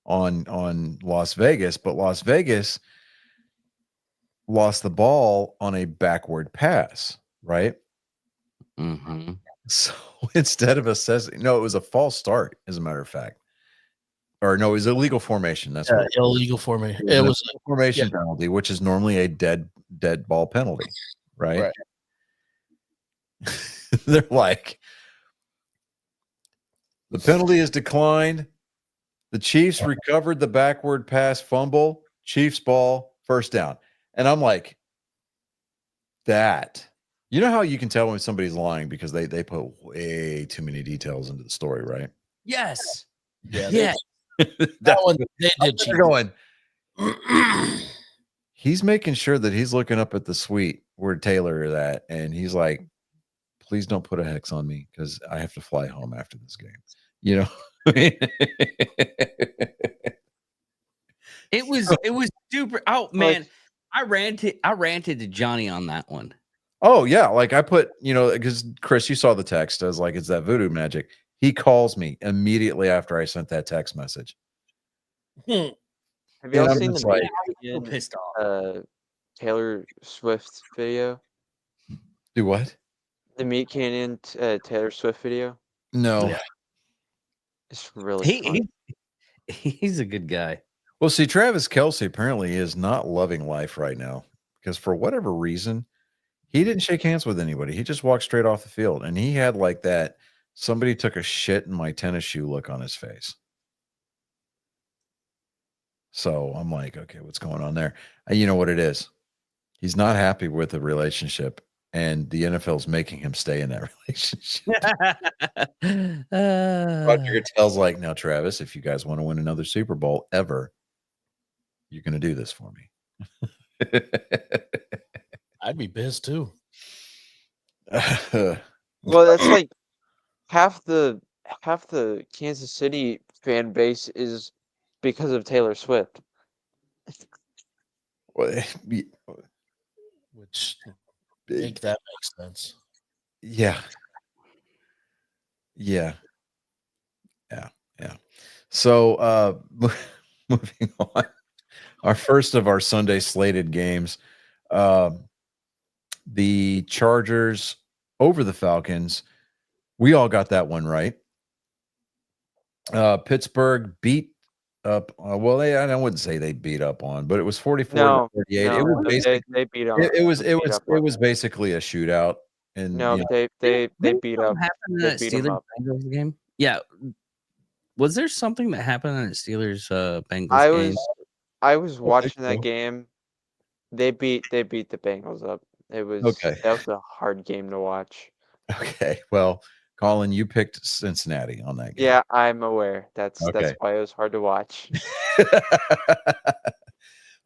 on Las Vegas, but Las Vegas lost the ball on a backward pass, right? Mm-hmm. So instead of assessing, no, it was a false start, as a matter of fact. Or no, it was illegal formation. That's what Illegal formation. It was a formation penalty, which is normally a dead ball penalty, right? They're like, the penalty is declined. The Chiefs recovered the backward pass fumble. Chiefs ball, first down. And I'm like, that. You know how you can tell when somebody's lying because they put way too many details into the story, right? Yes. yeah. Yes. That one they did cheat. They're going, he's making sure that he's looking up at the suite where Taylor is at, and he's like, please don't put a hex on me because I have to fly home after this game. You know? It was super. Oh man, I ranted to Johnny on that one. Oh yeah, like I put, because Chris, you saw the text. I was like, it's that voodoo magic. He calls me immediately after I sent that text message. Have you all I'm seen just the like- So pissed off. Taylor Swift video? Do what? The Meat Canyon Taylor Swift video? No. Yeah. It's really funny. He's a good guy. Well, see, Travis Kelce apparently is not loving life right now because for whatever reason, he didn't shake hands with anybody. He just walked straight off the field, and he had like that somebody took a shit in my tennis shoe look on his face. So I'm like, okay, what's going on there? You know what it is? He's not happy with the relationship, and the NFL's making him stay in that relationship. Roger Goodell's like, now, Travis, if you guys want to win another Super Bowl ever, you're going to do this for me. I'd be pissed too. Well, that's like half the Kansas City fan base is because of Taylor Swift. Which make that makes sense. Yeah. So moving on, our first of our Sunday slated games, the Chargers over the Falcons. We all got that one right. Pittsburgh beat up. Well, I wouldn't say they beat up on, but it was 44 to 38. It was basically they beat up. it was basically a shootout. And No, they beat up. Happened in They that beat 'em Steelers up. Bengals game? Yeah. Was there something that happened in the Steelers Bengals game? I was watching that game. They beat the Bengals up. It was Okay. That was a hard game to watch. Okay, well, Colin, you picked Cincinnati on that game. Yeah, I'm aware. That's Okay. why it was hard to watch.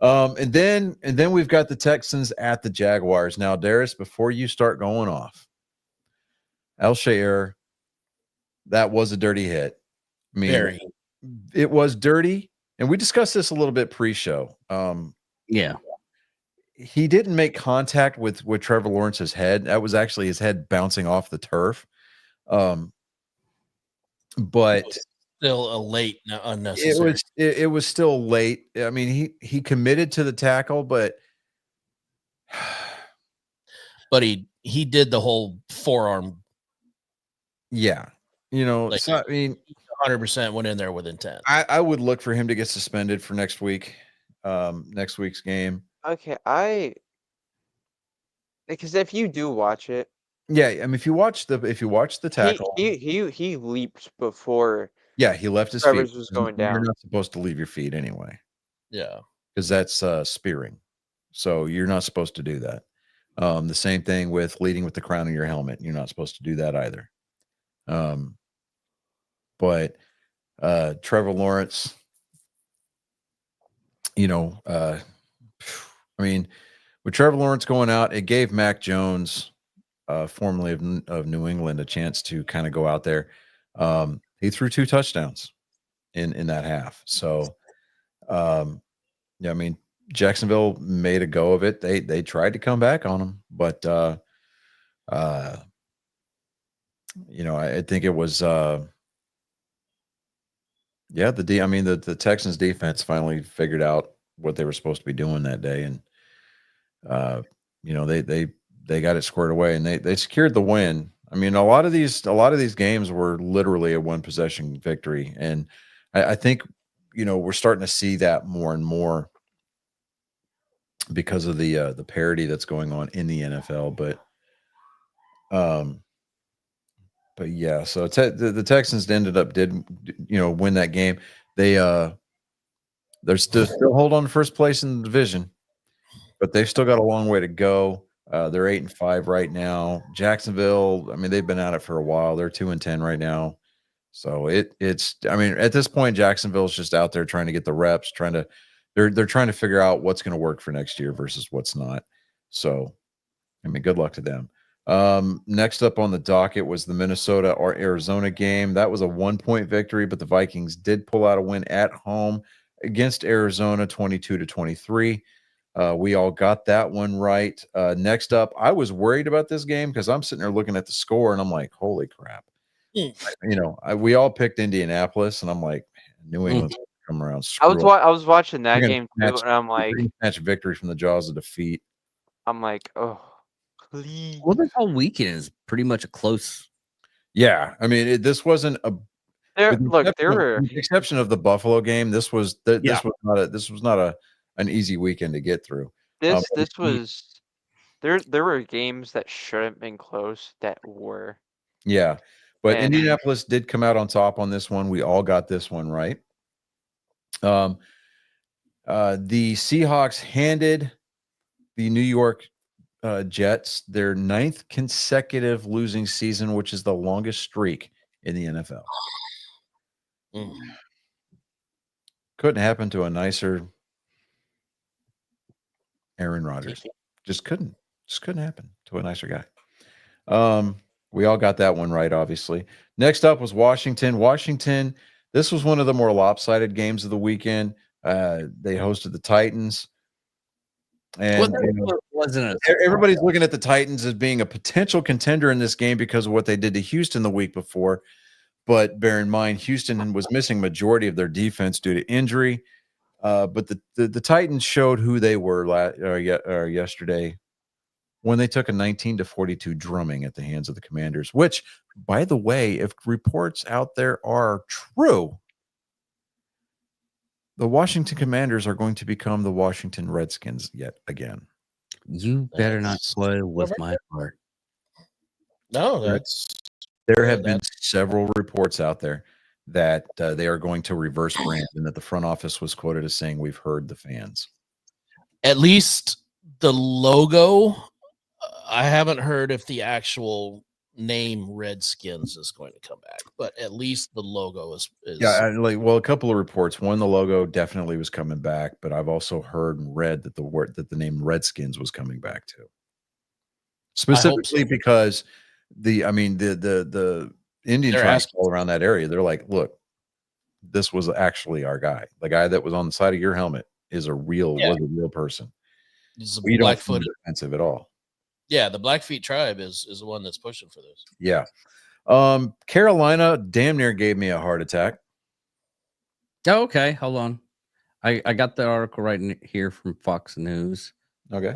And then we've got the Texans at the Jaguars. Now, Darius, before you start going off, Al-Shaair, that was a dirty hit. I mean, Very. it was dirty, and we discussed this a little bit pre-show. Yeah. He didn't make contact with Trevor Lawrence's head. That was actually his head bouncing off the turf. But Still a late, unnecessary. it was still late. I mean, he committed to the tackle, but he did the whole forearm. yeah, you know, Like, so, I mean, 100% went in there with intent. I would look for him to get suspended for next week, next week's game. Okay, because if you do watch it, Yeah, I mean, if you watch the tackle, he leaped before yeah, he left his Trevor's feet. was going You're down. not supposed to leave your feet anyway, Yeah. because that's spearing. So you're not supposed to do that. The same thing with leading with the crown of your helmet. You're not supposed to do that either. But Trevor Lawrence, you know, I mean, with Trevor Lawrence going out, it gave Mac Jones, formerly of New England, a chance to kind of go out there. He threw 2 touchdowns in that half. So, yeah, I mean, Jacksonville made a go of it. They tried to come back on him, but you know, I think it was yeah, the Texans defense finally figured out what they were supposed to be doing that day, and you know, they got it squared away, and they secured the win. I mean, a lot of these games were literally a 1-possession victory, and I think, you know, we're starting to see that more and more because of the parity that's going on in the NFL. But yeah, so the Texans did win that game. They're still hold on to first place in the division, but they've still got a long way to go. They're 8-5 right now. Jacksonville, I mean, they've been at it for a while. They're 2-10 right now. So it's I mean, at this point, Jacksonville's just out there trying to get the reps, they're trying to figure out what's going to work for next year versus what's not. So, I mean, good luck to them. Next up on the docket was the Minnesota or Arizona game. That was a 1-point victory, but the Vikings did pull out a win at home against Arizona, 22-23. We all got that one right. Next up, I was worried about this game because I'm sitting there looking at the score and I'm like, holy crap. You know, we all picked Indianapolis, and I'm like, man, New England's come around. I was watching that game too, and I'm like, snatch victory from the jaws of defeat. I'm like, oh, please. Well, this whole weekend is pretty much a close. Yeah, I mean, this wasn't a. With the exception of the Buffalo game, this was not an easy weekend to get through. This was there were games that shouldn't been close that were. Yeah, but Indianapolis did come out on top on this one. We all got this one right. The Seahawks handed the New York Jets their 9th consecutive losing season, which is the longest streak in the NFL. Couldn't happen to a nicer Aaron Rodgers. Just couldn't happen to a nicer guy. We all got that one right, obviously. Next up was Washington. Washington, this was one of the more lopsided games of the weekend. They hosted the Titans. And everybody's looking at the Titans as being a potential contender in this game because of what they did to Houston the week before. But bear in mind, Houston was missing majority of their defense due to injury. But the Titans showed who they were yesterday when they took a 19-42 drumming at the hands of the Commanders, which, by the way, if reports out there are true, the Washington Commanders are going to become the Washington Redskins yet again. You better not play with my heart. No, there have been several reports out there that they are going to reverse brand, and that the front office was quoted as saying, "We've heard the fans." At least the logo, I haven't heard if the actual name Redskins is going to come back, but at least the logo is Yeah, well, a couple of reports. One, the logo definitely was coming back, but I've also heard and read that the name Redskins was coming back too. Specifically because the Indian They're tribes asking. all around that area, they're like, look, this was actually our guy. The guy that was on the side of your helmet was a real person. This is We don't find Blackfoot. it offensive at all. Yeah, the Blackfeet tribe is the one that's pushing for this. Yeah. Carolina damn near gave me a heart attack. Oh, okay, hold on. I got the article right here from Fox News. Okay.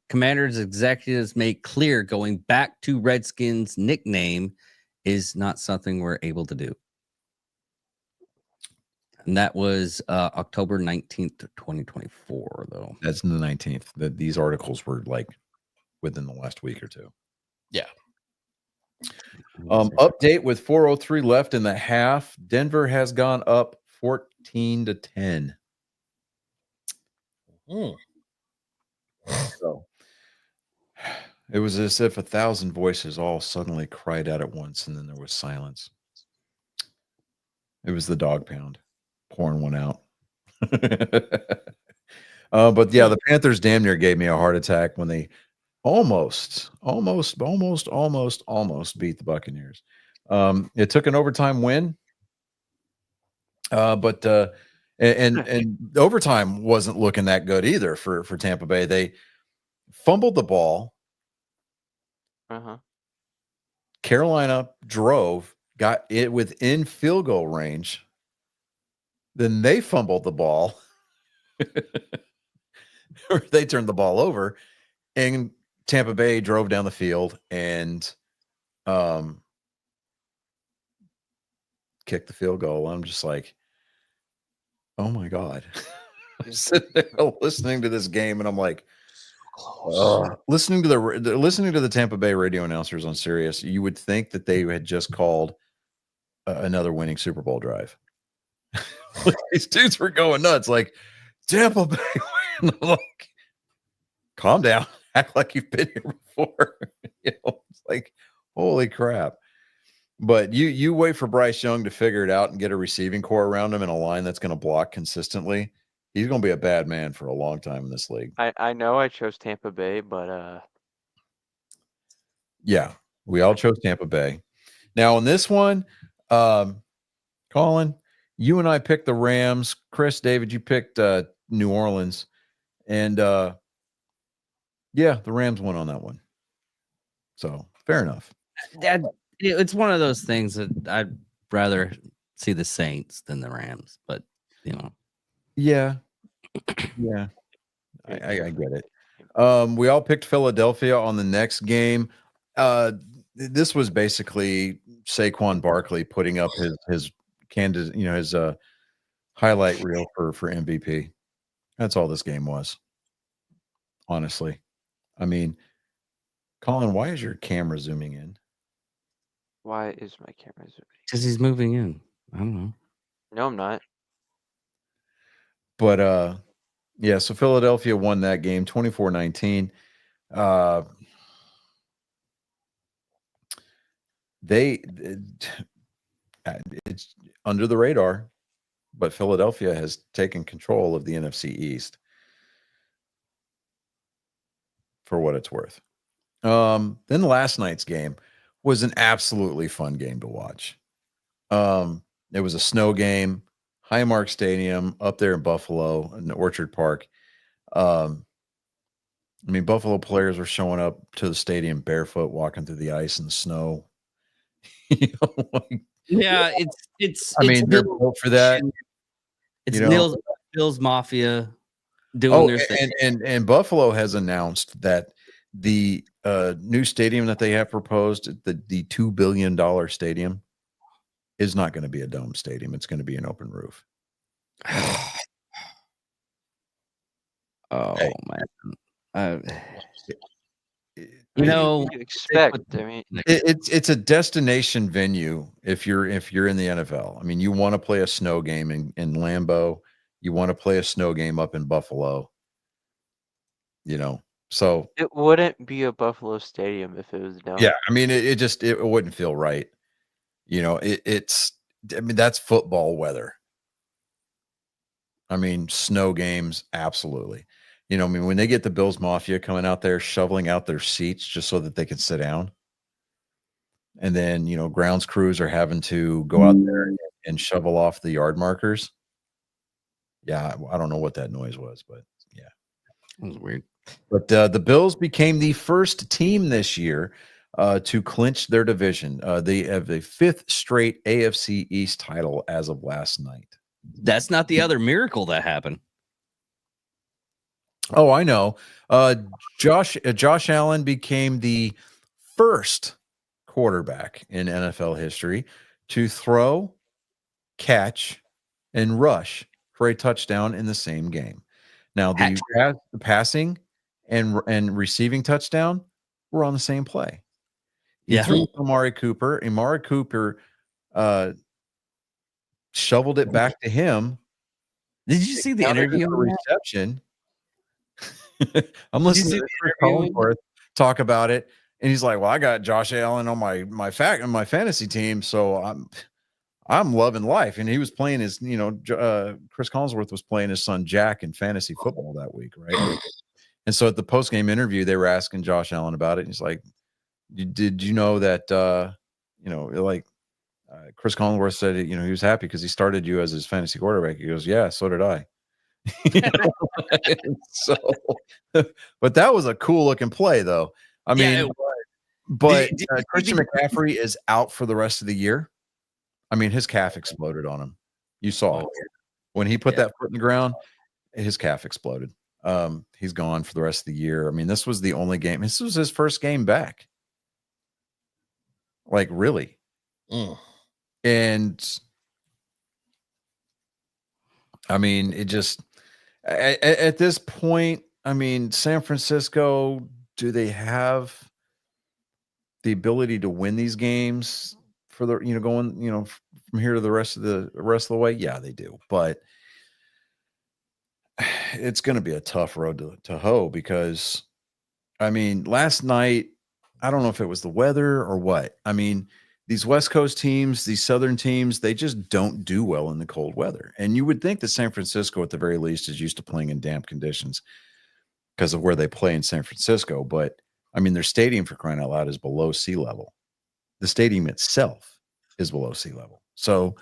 Commanders executives made clear going back to Redskins nickname is not something we're able to do. And that was October 19th, 2024, though. That's the 19th. These articles were like within the last week or two. Yeah. Update with 4:03 left in the half. Denver has gone up 14-10. So it was as if 1,000 voices all suddenly cried out at once, and then there was silence. It was the dog pound pouring one out. But yeah, the Panthers damn near gave me a heart attack when they almost beat the Buccaneers. It took an overtime win, but overtime wasn't looking that good either for Tampa Bay. They fumbled the ball. Carolina drove, got it within field goal range. Then they fumbled the ball. Or they turned the ball over, and Tampa Bay drove down the field and kicked the field goal. I'm just like, oh my God. I'm sitting there listening to this game, and I'm like, listening to the Tampa Bay radio announcers on Sirius, you would think that they had just called another winning Super Bowl drive. These dudes were going nuts, like Tampa Bay. Like, calm down, act like you've been here before. It's like, holy crap. But you wait for Bryce Young to figure it out and get a receiving core around him in a line that's going to block consistently. He's going to be a bad man for a long time in this league. I know I chose Tampa Bay, but yeah, we all chose Tampa Bay. Now on this one, Colin, you and I picked the Rams. Chris, David, you picked New Orleans. And yeah, the Rams won on that one. So fair enough. It's one of those things that I'd rather see the Saints than the Rams, but yeah, I get it. We all picked Philadelphia on the next game. This was basically Saquon Barkley putting up his candidate, his highlight reel for MVP. That's all this game was. Honestly. I mean, Colin, why is your camera zooming in? why is my camera zooming? because he's moving in. I don't know. No, I'm not. But yeah, so Philadelphia won that game 24-19. It's under the radar, but Philadelphia has taken control of the NFC East for what it's worth. Then last night's game was an absolutely fun game to watch. It was a snow game, Highmark Stadium up there in Buffalo in Orchard Park. I mean, Buffalo players were showing up to the stadium barefoot, walking through the ice and the snow. Yeah, it's. I mean, they're built for that. It's Bill's Mafia doing their thing. And Buffalo has announced that the new stadium that they have proposed, the $2 billion stadium, is not going to be a dome stadium. It's going to be an open roof. Oh Hey. man. You know, expect. I mean, It's a destination venue if you're in the NFL. I mean, you want to play a snow game in Lambeau. You want to play a snow game up in Buffalo. So It wouldn't be a Buffalo Stadium if it was down. yeah, I mean, it wouldn't feel right. I mean, that's football weather. I mean, snow games, absolutely. I mean, when they get the Bills Mafia coming out there shoveling out their seats just so that they can sit down, and then grounds crews are having to go out there and shovel off the yard markers. Yeah, I don't know what that noise was, but yeah, That was weird. But the Bills became the first team this year to clinch their division. They have a 5th straight AFC East title as of last night. That's not the other miracle that happened. Oh, I know. Josh Allen became the first quarterback in NFL history to throw, catch, and rush for a touchdown in the same game. Now, the passing and receiving touchdown were on the same play. He threw to Amari Cooper. Amari Cooper shoveled it back to him. Did you see the interview? Reception. I'm listening to Chris Collinsworth talk about it, and he's like, "Well, I got Josh Allen on my fantasy team, so I'm loving life." And he was playing his, Chris Collinsworth was playing his son Jack in fantasy football that week, right? And so at the post game interview, they were asking Josh Allen about it. And he's like, "Did you know that Chris Collinsworth said he was happy because he started you as his fantasy quarterback." He goes, "Yeah, so did I." So, but that was a cool looking play, though. I mean, but Christian McCaffrey is out for the rest of the year. I mean, his calf exploded on him. You saw it when he put that foot in the ground. His calf exploded. He's gone for the rest of the year. I mean, this was the only game. This was his first game back. Like, really. And I mean, it just at this point, I mean, San Francisco, do they have the ability to win these games for the going from here to the rest of the way? Yeah, they do. But it's going to be a tough road to hoe because, I mean, last night, I don't know if it was the weather or what. I mean, these West Coast teams, these Southern teams, they just don't do well in the cold weather. And you would think that San Francisco, at the very least, is used to playing in damp conditions because of where they play in San Francisco. But, I mean, their stadium, for crying out loud, is below sea level. The stadium itself is below sea level. So,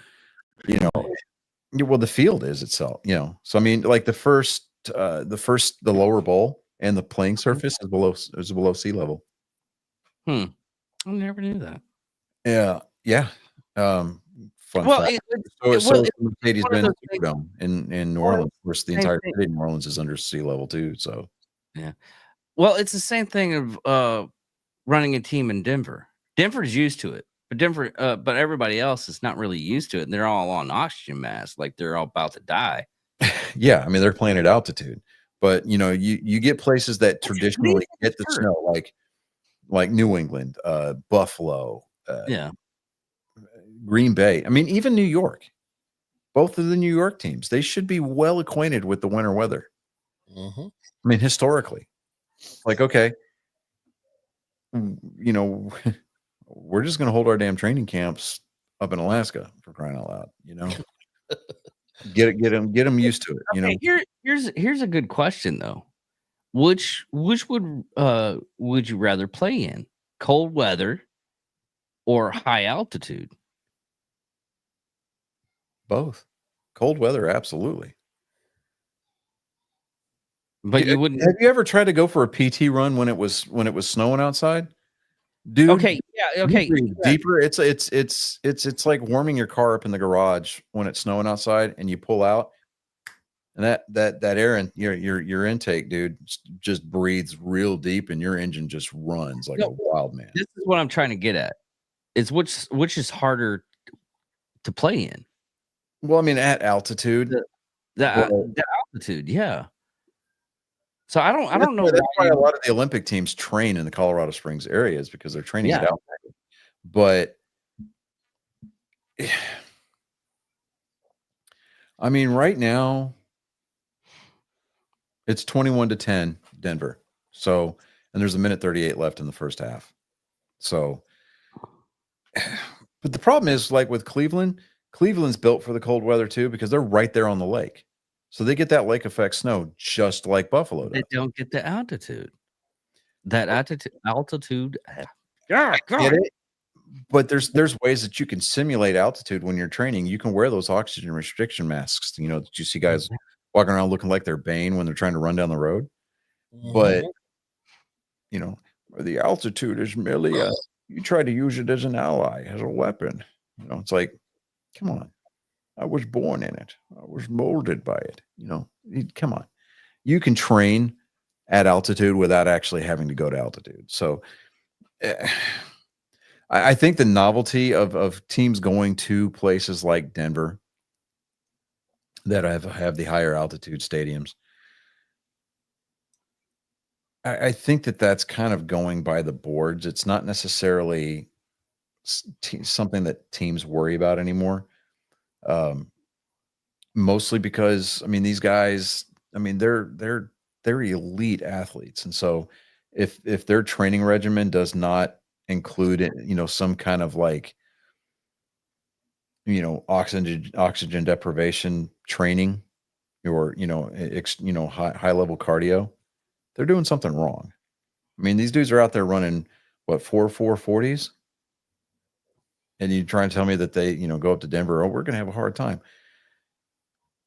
well, the field is itself, So, I mean, like the lower bowl and the playing surface is below sea level. I never knew that. Yeah. Fun fact. So Mercedes-Benz Superdome in New Orleans. Of course, the entire city of New Orleans is under sea level too. So yeah. Well, it's the same thing of running a team in Denver. Denver's used to it, but everybody else is not really used to it. And they're all on oxygen masks, like they're all about to die. Yeah, I mean, they're playing it altitude, but you get places that traditionally get the snow, like New England, Buffalo, Green Bay. I mean, even New York. Both of the New York teams, they should be well acquainted with the winter weather. I mean, historically, like, okay, we're just going to hold our damn training camps up in Alaska, for crying out loud, get them used to it. Okay, here's a good question though. Which would you rather play in? Cold weather or high altitude? Both. Cold weather, absolutely. But you wouldn't. Have you ever tried to go for a PT run when it was snowing outside? Dude, okay, yeah, okay. Deeper. It's like warming your car up in the garage when it's snowing outside and you pull out. And that air in your intake, dude, just breathes real deep, and your engine just runs like a wild man. This is what I'm trying to get at. It's which is harder to play in. Well, I mean, at altitude, the altitude, yeah. So I don't know. That's why a lot of the Olympic teams train in the Colorado Springs areas because they're training at altitude. But I mean, right now, it's 21-10 Denver. So, and there's a minute 38 left in the first half. So, but the problem is like with Cleveland's built for the cold weather too, because they're right there on the lake. So they get that lake effect snow just like Buffalo They does. don't get the altitude. That altitude. Get it? But there's ways that you can simulate altitude when you're training. You can wear those oxygen restriction masks. You know, that you see guys walking around looking like they're Bane when they're trying to run down the road. But you know, the altitude is merely you try to use it as an ally, as a weapon. You know, it's like, come on. I was born in it. I was molded by it. You know, come on. You can train at altitude without actually having to go to altitude. So I think the novelty of teams going to places like Denver that have the higher altitude stadiums, I think that's kind of going by the boards. It's not necessarily something that teams worry about anymore. Mostly because, I mean, these guys, I mean, they're elite athletes. And so if their training regimen does not include it, you know, some kind of like, you know, oxygen deprivation training or, you know, high level cardio, they're doing something wrong. I mean, these dudes are out there running what, 4.40s, and you try and tell me that they, you know, go up to Denver, oh, we're going to have a hard time.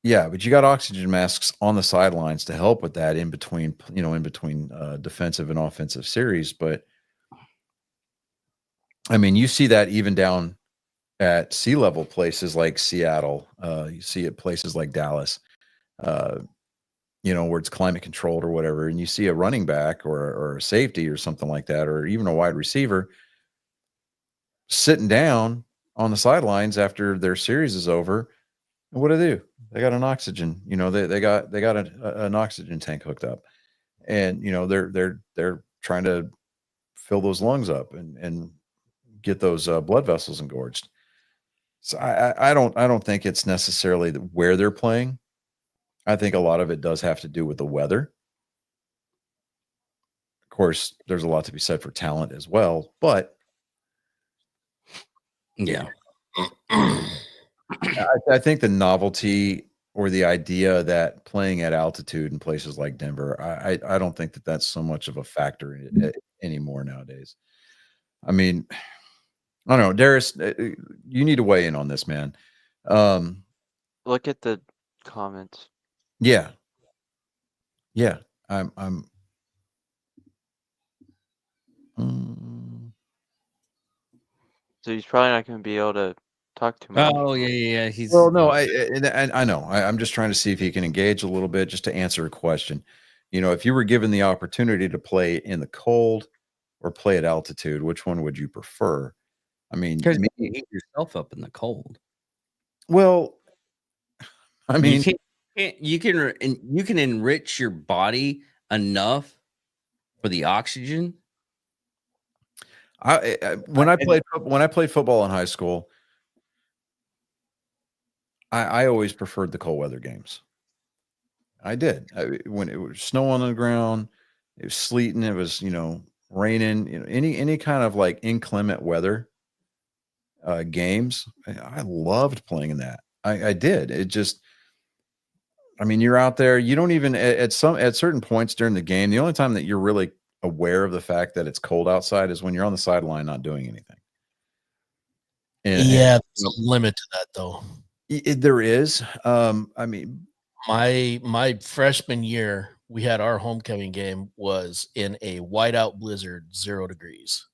Yeah, but you got oxygen masks on the sidelines to help with that in between, you know, defensive and offensive series. But I mean, you see that even down at sea level places like Seattle. You see it places like Dallas, you know, where it's climate controlled or whatever. And you see a running back or a safety or something like that, or even a wide receiver sitting down on the sidelines after their series is over. And what do? They got an oxygen, you know, they got an oxygen tank hooked up, and, you know, they're trying to fill those lungs up and get those blood vessels engorged. So I don't think it's necessarily where they're playing. I think a lot of it does have to do with the weather. Of course, there's a lot to be said for talent as well, but Yeah. I think the novelty or the idea that playing at altitude in places like Denver, I don't think that's so much of a factor anymore nowadays. I mean, I don't know, Darius, you need to weigh in on this, man. Look at the comments. Yeah, I'm. So he's probably not going to be able to talk too much. Oh yeah. He's Well, no, I know. I'm just trying to see if he can engage a little bit, just to answer a question. You know, if you were given the opportunity to play in the cold or play at altitude, which one would you prefer? I mean, because you heat yourself up in the cold. well, I mean, you can enrich your body enough for the oxygen. when I played football in high school, I always preferred the cold weather games. I did. When it was snow on the ground, it was sleeting, it was, you know, raining, you know, any kind of like inclement weather games. I loved playing in that. I did. It just, I mean, you're out there, you don't even at certain points during the game, the only time that you're really aware of the fact that it's cold outside is when you're on the sideline not doing anything. Yeah, there's a limit to that though. There is. I mean, my freshman year, we had our homecoming game was in a whiteout blizzard, 0 degrees.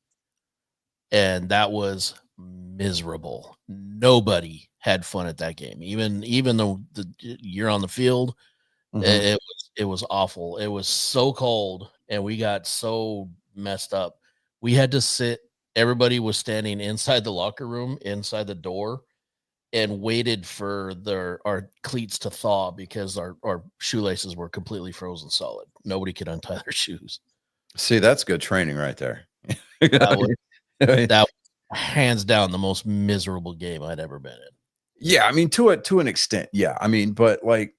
And that was miserable. Nobody had fun at that game. Even though you're on the field, it was awful. It was so cold and we got so messed up. We had to sit, everybody was standing inside the locker room, inside the door, and waited for our cleats to thaw because our shoelaces were completely frozen solid. Nobody could untie their shoes. See, that's good training right there. That was hands down the most miserable game I'd ever been in. Yeah, I mean, to an extent, yeah. I mean, but like,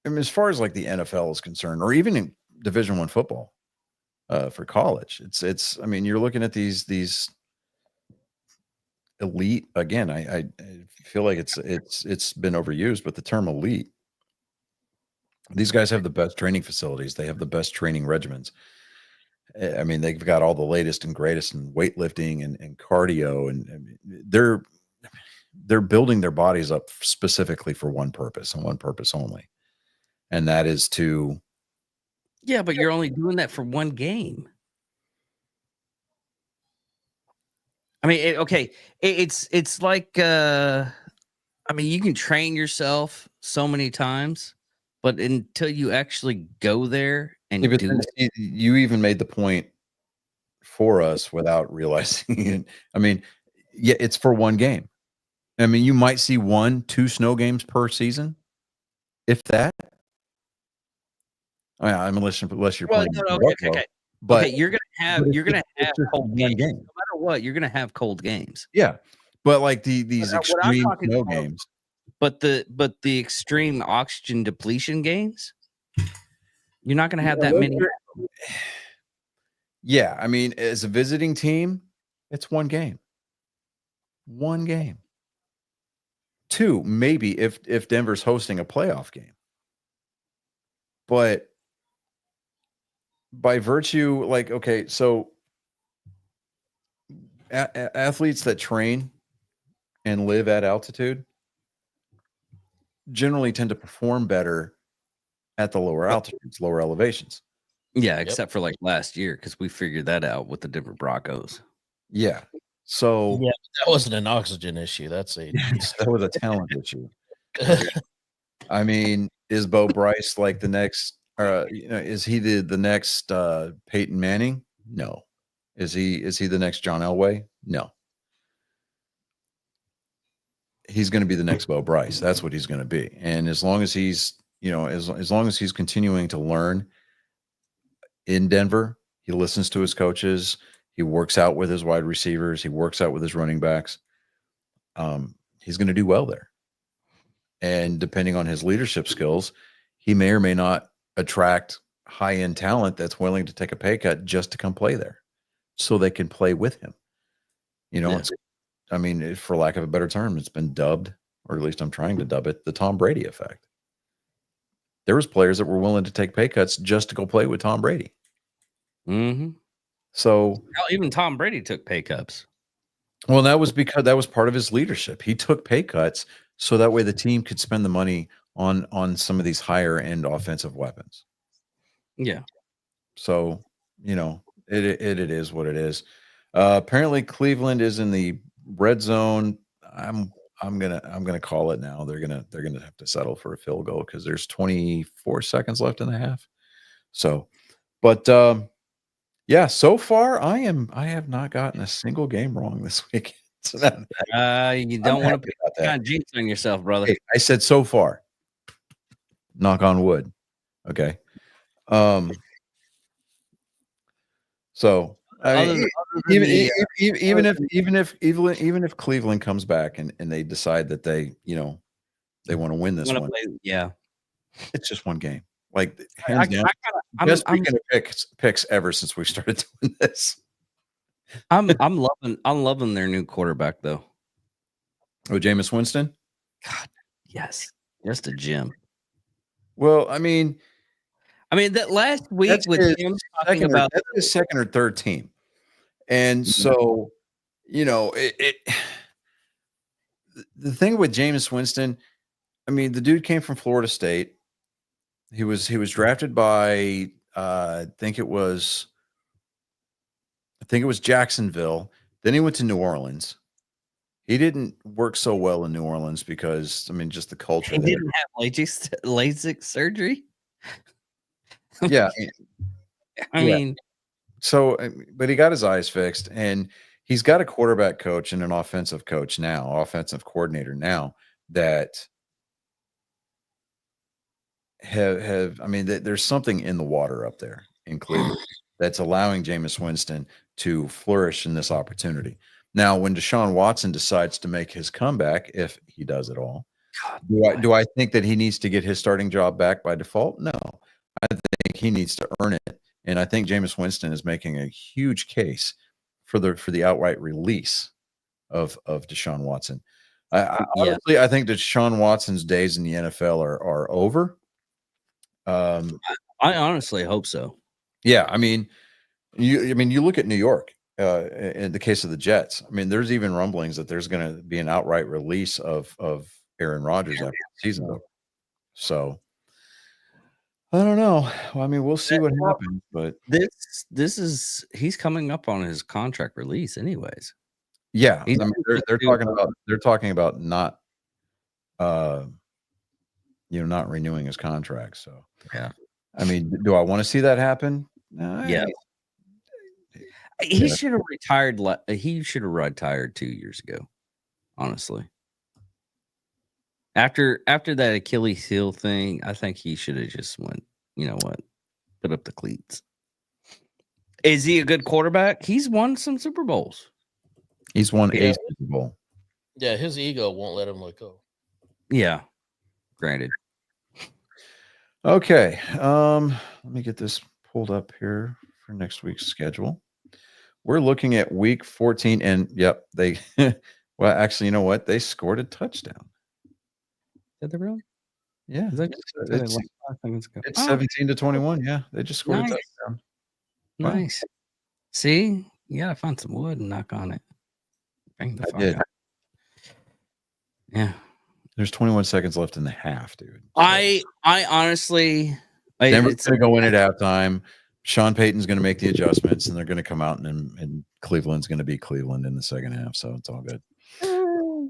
I mean, as far as like the NFL is concerned, or even in Division I football for college. It's. I mean, you're looking at these elite again. I feel like it's been overused, but the term elite. These guys have the best training facilities. They have the best training regimens. I mean, they've got all the latest and greatest in weightlifting and cardio, and I mean, they're building their bodies up specifically for one purpose and one purpose only, and that is to. Yeah, but you're only doing that for one game. I mean, it's like I mean, you can train yourself so many times, but until you actually go there and Yeah, but do then it, you even made the point for us without realizing it. I mean, yeah, it's for one game. I mean, you might see 1-2 snow games per season, if that. I mean, unless you're well, playing. no, in okay, Buffalo, okay. But Okay, you're but gonna it's have just cold one games. game. No matter what, you're gonna have cold games. Yeah, but like these What I'm extreme talking snow about- games. But the extreme oxygen depletion games, you're not gonna have that many. Yeah, I mean, as a visiting team, it's one game. One game. 2, maybe if Denver's hosting a playoff game. But by virtue, like, okay, so athletes that train and live at altitude generally tend to perform better at the lower altitudes, lower elevations. Yeah, except for like last year, because we figured that out with the Denver Broncos. Yeah. So Yeah, that wasn't an oxygen issue. That's a that was a talent issue. I mean, is Bo Bryce like the next is he the next Peyton Manning? No. Is he the next John Elway? No. He's going to be the next Bo Bryce. That's what he's going to be. And as long as he's, as long as he's continuing to learn in Denver, he listens to his coaches, he works out with his wide receivers, he works out with his running backs. He's going to do well there. And depending on his leadership skills, he may or may not attract high-end talent that's willing to take a pay cut just to come play there so they can play with him. Yeah. I mean, for lack of a better term, it's been dubbed, or at least I'm trying to dub it, the Tom Brady effect. There was players that were willing to take pay cuts just to go play with Tom Brady. Mm-hmm. So Even Tom Brady took pay cuts. well, that was because that was part of his leadership. He took pay cuts so that way the team could spend the money on some of these higher end offensive weapons. Yeah. So, it is what it is. Apparently Cleveland is in the red zone. I'm gonna call it now. They're gonna have to settle for a field goal because there's 24 seconds left in the half. So, but yeah, so far I have not gotten a single game wrong this week. So You don't want to happy about that. kind of jinx on yourself, brother. Hey, I said so far. Knock on wood. Okay. So I mean, even if Cleveland comes back and they decide that they want to win this one, Yeah. it's just one game. Like hands down, I'm best weekend of picks ever since we started doing this. loving their new quarterback though. Oh, Jameis Winston. Yes. Just a gem. Well, I mean, that last week that's with his him talking about that's his second or third team, and so the thing with Jameis Winston, I mean, the dude came from Florida State. He was drafted by I think it was Jacksonville. Then he went to New Orleans. He didn't work so well in New Orleans because just the culture. he there. didn't have LASIK surgery. Yeah, I Yeah. mean, so but he got his eyes fixed, and he's got a quarterback coach and an offensive coordinator now that have there's something in the water up there in Cleveland that's allowing Jameis Winston to flourish in this opportunity. Now, when Deshaun Watson decides to make his comeback, if he does at all, do I think that he needs to get his starting job back by default? No. think he needs to earn it. And I think Jameis Winston is making a huge case for the outright release of Deshaun Watson. Yeah. Honestly, I think Deshaun Watson's days in the NFL are over. I honestly hope so. Yeah, I mean, you look at New York. In the case of the Jets, I mean, there's even rumblings that there's going to be an outright release of Aaron Rodgers after the season's over. So I don't know. Well, I mean, we'll see what happens, but He's coming up on his contract release, anyways. yeah, He's I mean, they're talking about not not renewing his contract. So Yeah. I mean, do I want to see that happen? Yeah. He should have retired. He should have retired 2 years ago. Honestly, after that Achilles heel thing, I think he should have just went. You know what? Put up the cleats. Is he a good quarterback? He's won some Super Bowls. He's won Yeah. a Super Bowl. Yeah, his ego won't let him let go. Yeah, granted. Okay, let me get this pulled up here for next week's schedule. We're looking at week 14, and yep, they well, actually, you know what? They scored a touchdown. Did they really? Yeah, Is that it's, it's 17-21. Yeah, they just scored Nice. a touchdown. Wow. Nice. See, you gotta find some wood and knock on it. Bang the I fuck did. out. Yeah. There's 21 seconds left in the half, dude. So I honestly, Denver's it's going to go in at halftime. Sean Payton's going to make the adjustments, and they're going to come out, and Cleveland's going to be Cleveland in the second half. So it's all good.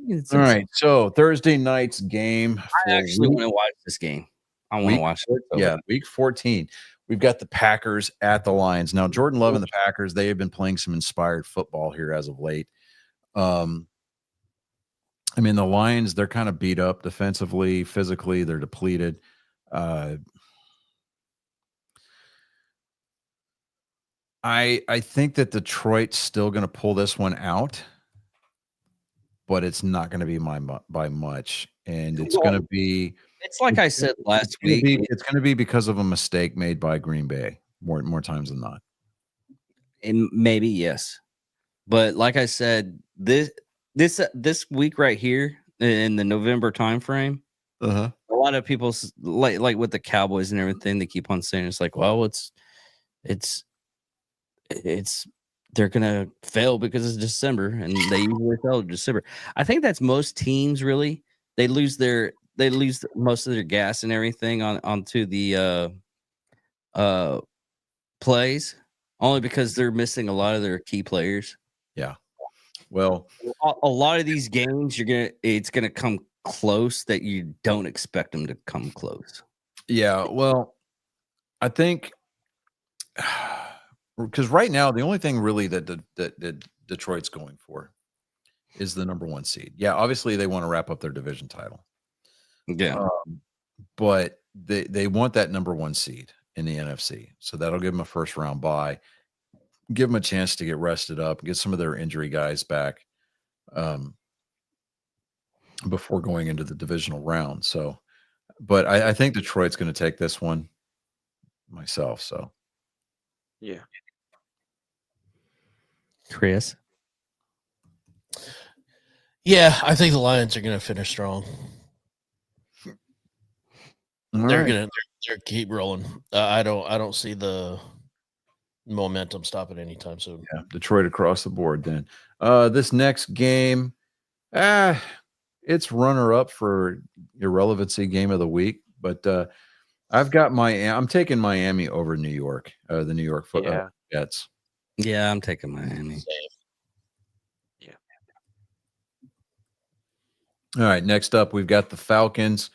it's All right. So Thursday night's game. I actually want to watch this game. I want to Week- watch it. Yeah, week 14. We've got the Packers at the Lions. Now, Jordan Love and the Packers, they have been playing some inspired football here as of late. I mean, the Lions, they're kind of beat up defensively, physically, they're depleted. I think that Detroit's still going to pull this one out, but it's not going to be by much, and it's going to be. It's like I said last week. It's going to be because of a mistake made by Green Bay more times than not. And maybe yes, but like I said, this week right here in the November timeframe, a lot of people like with the Cowboys and everything, they keep on saying it's like, well, it's they're gonna fail because it's December, and they usually fail in December. I think that's most teams really. They lose most of their gas and everything onto the plays, only because they're missing a lot of their key players. Yeah. Well, a lot of these games, it's gonna come close that you don't expect them to come close. yeah. Well, I think because right now the only thing really that Detroit's going for is the number 1 seed. Yeah, obviously they want to wrap up their division title. Yeah, But they want that number 1 seed in the NFC. So that'll give them a first round bye, give them a chance to get rested up, get some of their injury guys back before going into the divisional round. So, but I think Detroit's going to take this one myself. So, Yeah. Chris. Yeah, I think the Lions are going to finish strong. They're going to keep rolling. I don't see the momentum stopping anytime soon. Yeah, Detroit across the board. Then this next game, it's runner up for irrelevancy game of the week. But I'm taking Miami over New York. The New York Jets. Yeah, I'm taking Miami. Yeah. All right. Next up, we've got the Falcons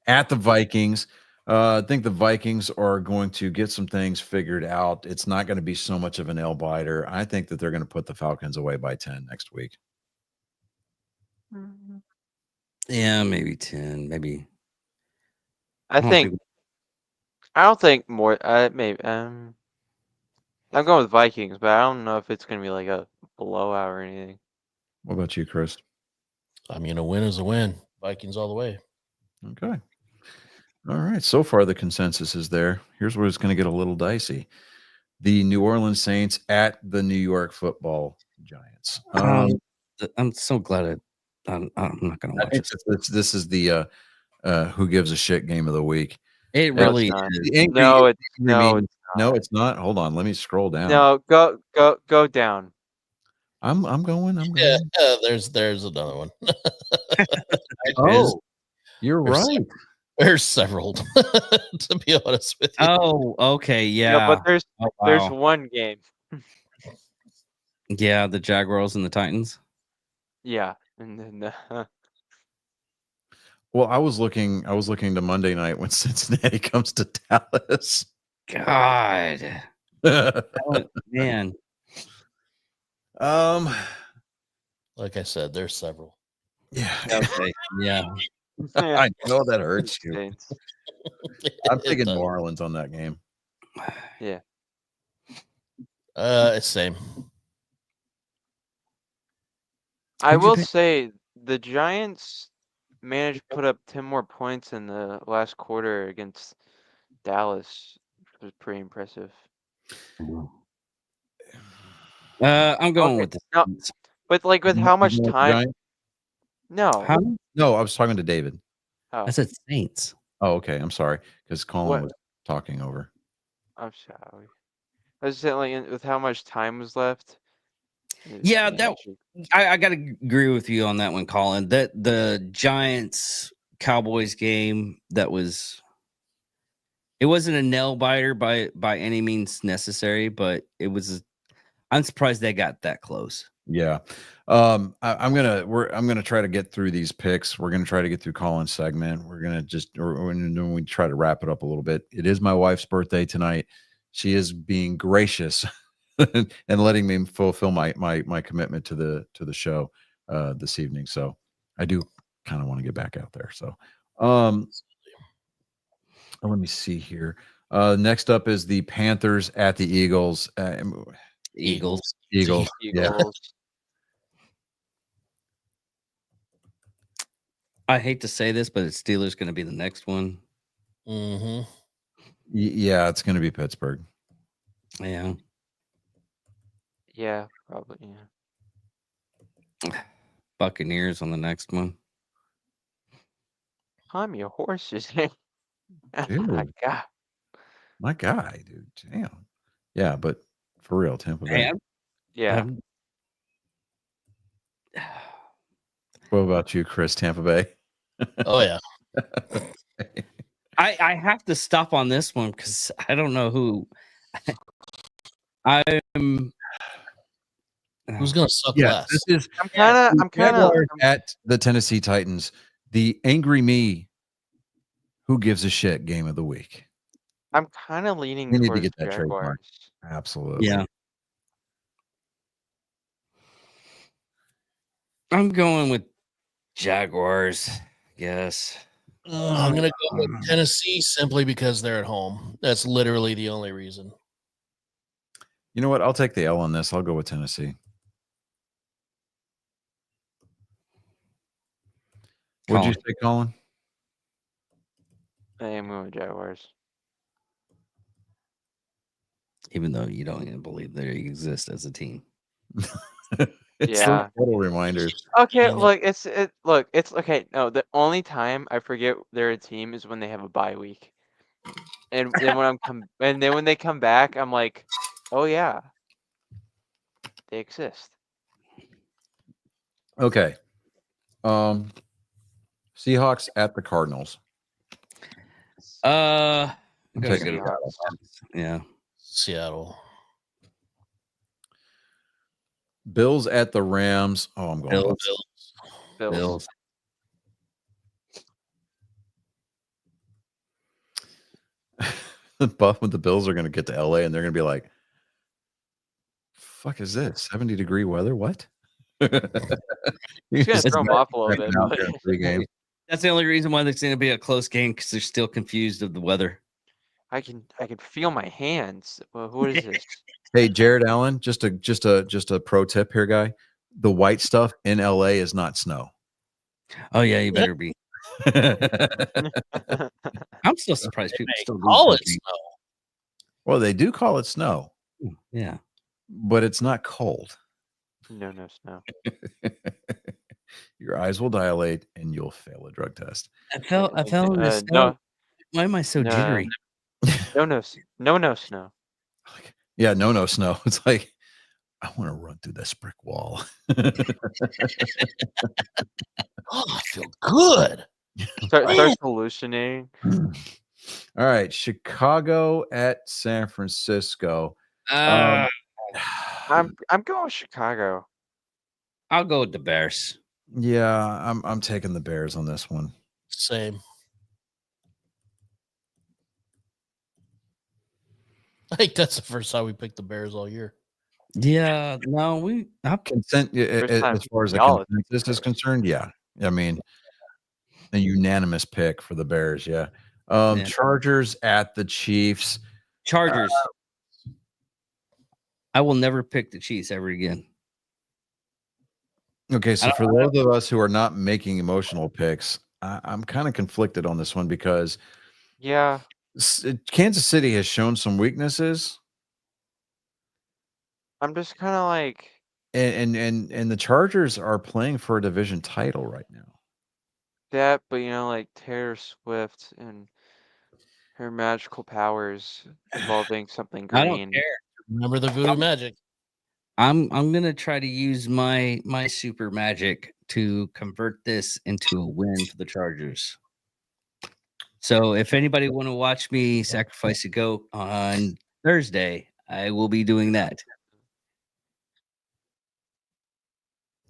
at the Vikings. I think the Vikings are going to get some things figured out. It's not going to be so much of an nail biter. I think that they're going to put the Falcons away by 10 next week. Yeah, maybe 10, maybe. I don't think more. Maybe. I'm going with Vikings, but I don't know if it's gonna be like a blowout or anything. What about you, Chris? I mean, a win is a win. Vikings all the way. Okay. All right. So far, the consensus is there. Here's where it's going to get a little dicey. The New Orleans Saints at the New York Football Giants. I'm so glad I'm not going to I watch think this. this is the who gives a shit game of the week. It No, really it's not. is. The angry, No, it's angry no, meme- it's no, not. it's not. Hold on, let me scroll down. No, go down. I'm going. Yeah, there's another one. Oh, you're There's right. There's several, to be honest with you. Oh, okay, No, yeah. but there's Oh, there's wow. one game. Yeah, the Jaguars and the Titans. Yeah, and then Well, I was looking to Monday night when Cincinnati comes to Dallas. God, man. Like I said, there's several. Yeah. Okay, yeah. I know that hurts you. Saints. I'm It thinking does. New Orleans on that game. It's same. I Who'd you will pick? say the Giants managed to put up 10 more points in the last quarter against Dallas, which was pretty impressive. I'm going Okay, with the no. Saints. But like with You how going much with the time? Giants? No. Huh? No, I was talking to David. Oh, I said Saints. Oh, okay. I'm sorry because Colin What? was talking over. I'm sorry. I was saying like with how much time was left. Yeah, they that- actually- I got to agree with you on that one, Colin. That the Giants Cowboys game it wasn't a nail biter by any means necessary, but it was. I'm surprised they got that close. Yeah. I'm gonna try to get through these picks. We're gonna try to get through Colin's segment. We're gonna when we try to wrap it up a little bit. It is my wife's birthday tonight. She is being gracious and letting me fulfill my commitment to the show this evening. So I do kind of want to get back out there. So let me see here. Next up is the Panthers at the Eagles. Eagles. Eagles. Yeah. Eagles. I hate to say this, but it's Steelers going to be the next one. Mm-hmm. Yeah, it's going to be Pittsburgh. Yeah. Yeah, probably. Yeah. Buccaneers on the next one. Calm your horses. My Dude. God. My guy, dude. Damn. Yeah, but for real, Tampa Bay. Man, Yeah. What about you, Chris? Tampa Bay. Oh yeah. I have to stop on this one because I don't know who. I'm. Who's gonna suck Yeah, less? this is I'm kind of Jaguars at the Tennessee Titans. The angry me. Who gives a shit? Game of the week. I'm kind of leaning We need to towards get that trademark. Jaguars. Absolutely. Yeah. I'm going with Jaguars. Yes. I'm gonna go with Tennessee simply because they're at home. That's literally the only reason. You know what? I'll take the L on this. I'll go with Tennessee. What'd you say, Colin? I am going with Jaguars. Even though you don't even believe they exist as a team. It's Yeah. little reminders. Okay, Yeah. look, it's okay. No, the only time I forget they're a team is when they have a bye week, and then when they come back, I'm like, oh yeah, they exist. Okay. Seahawks at the Cardinals. I'm I'm gonna taking go the to- yeah. Seattle. Bills at the Rams. Oh, I'm going. Bills. Bills. Bills. The Bills are going to get to LA and they're going to be like, "Fuck is this? 70-degree weather? What?" It's gonna throw them off a little bit. Out but- there in pregame. That's the only reason why there's going to be a close game because they're still confused of the weather. I can feel my hands. Well, what is this? Hey, Jared Allen, just a pro tip here, guy. The white stuff in LA is not snow. Oh yeah, you better be. I'm still surprised people still do Call it something. snow. Well, they do call it snow, Yeah. but it's not cold. No, snow. Your eyes will dilate and you'll fail a drug test. I fell in the snow. No, Why am I so no. jittery? no snow. Like, yeah, no snow. It's like I want to run through this brick wall. Oh, I feel good. Starts hallucinating. All right, Chicago at San Francisco. Uh, I'm going with Chicago. I'll go with the Bears. Yeah, I'm taking the Bears on this one. Same. I think that's the first time we picked the Bears all year. Yeah, no, Consent First time as far as the y'all- consensus is concerned. Yeah, I mean, a unanimous pick for the Bears. Yeah. Yeah. Chargers at the Chiefs. Chargers. I will never pick the Chiefs ever again. Okay, so don't- for those of us who are not making emotional picks, I'm kind of conflicted on this one because Yeah, Kansas City has shown some weaknesses, I'm just kind of like, and the Chargers are playing for a division title right now. that, but like Taylor Swift and her magical powers involving something I don't green. care. Remember the voodoo magic. I'm gonna try to use my super magic to convert this into a win for the Chargers. So if anybody want to watch me sacrifice a goat on Thursday, I will be doing that.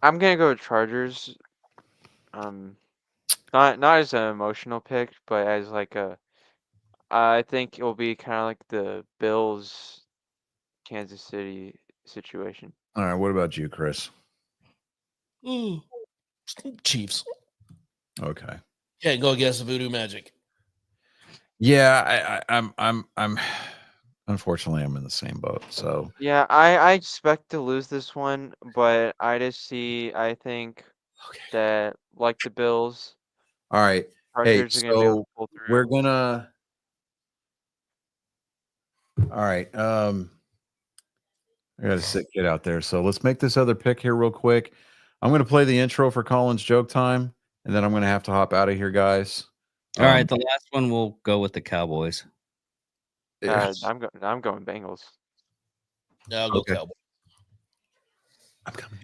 I'm gonna go with Chargers. Not as an emotional pick, but as like I think it will be kind of like the Bills, Kansas City situation. All right, what about you, Chris? Chiefs. Okay. Can't go against the voodoo magic. Yeah, I'm unfortunately I'm in the same boat. So Yeah, I expect to lose this one, but I think that like the Bills, all right. Hey, Chargers are gonna be able so to pull through. we're gonna all right. I got a sick kid out there. So let's make this other pick here real quick. I'm gonna play the intro for Colin's joke time, and then I'm gonna have to hop out of here, guys. All right, the last one will go with the Cowboys. Yes. I'm going Bengals. Yeah, I'll go Okay. Cowboys.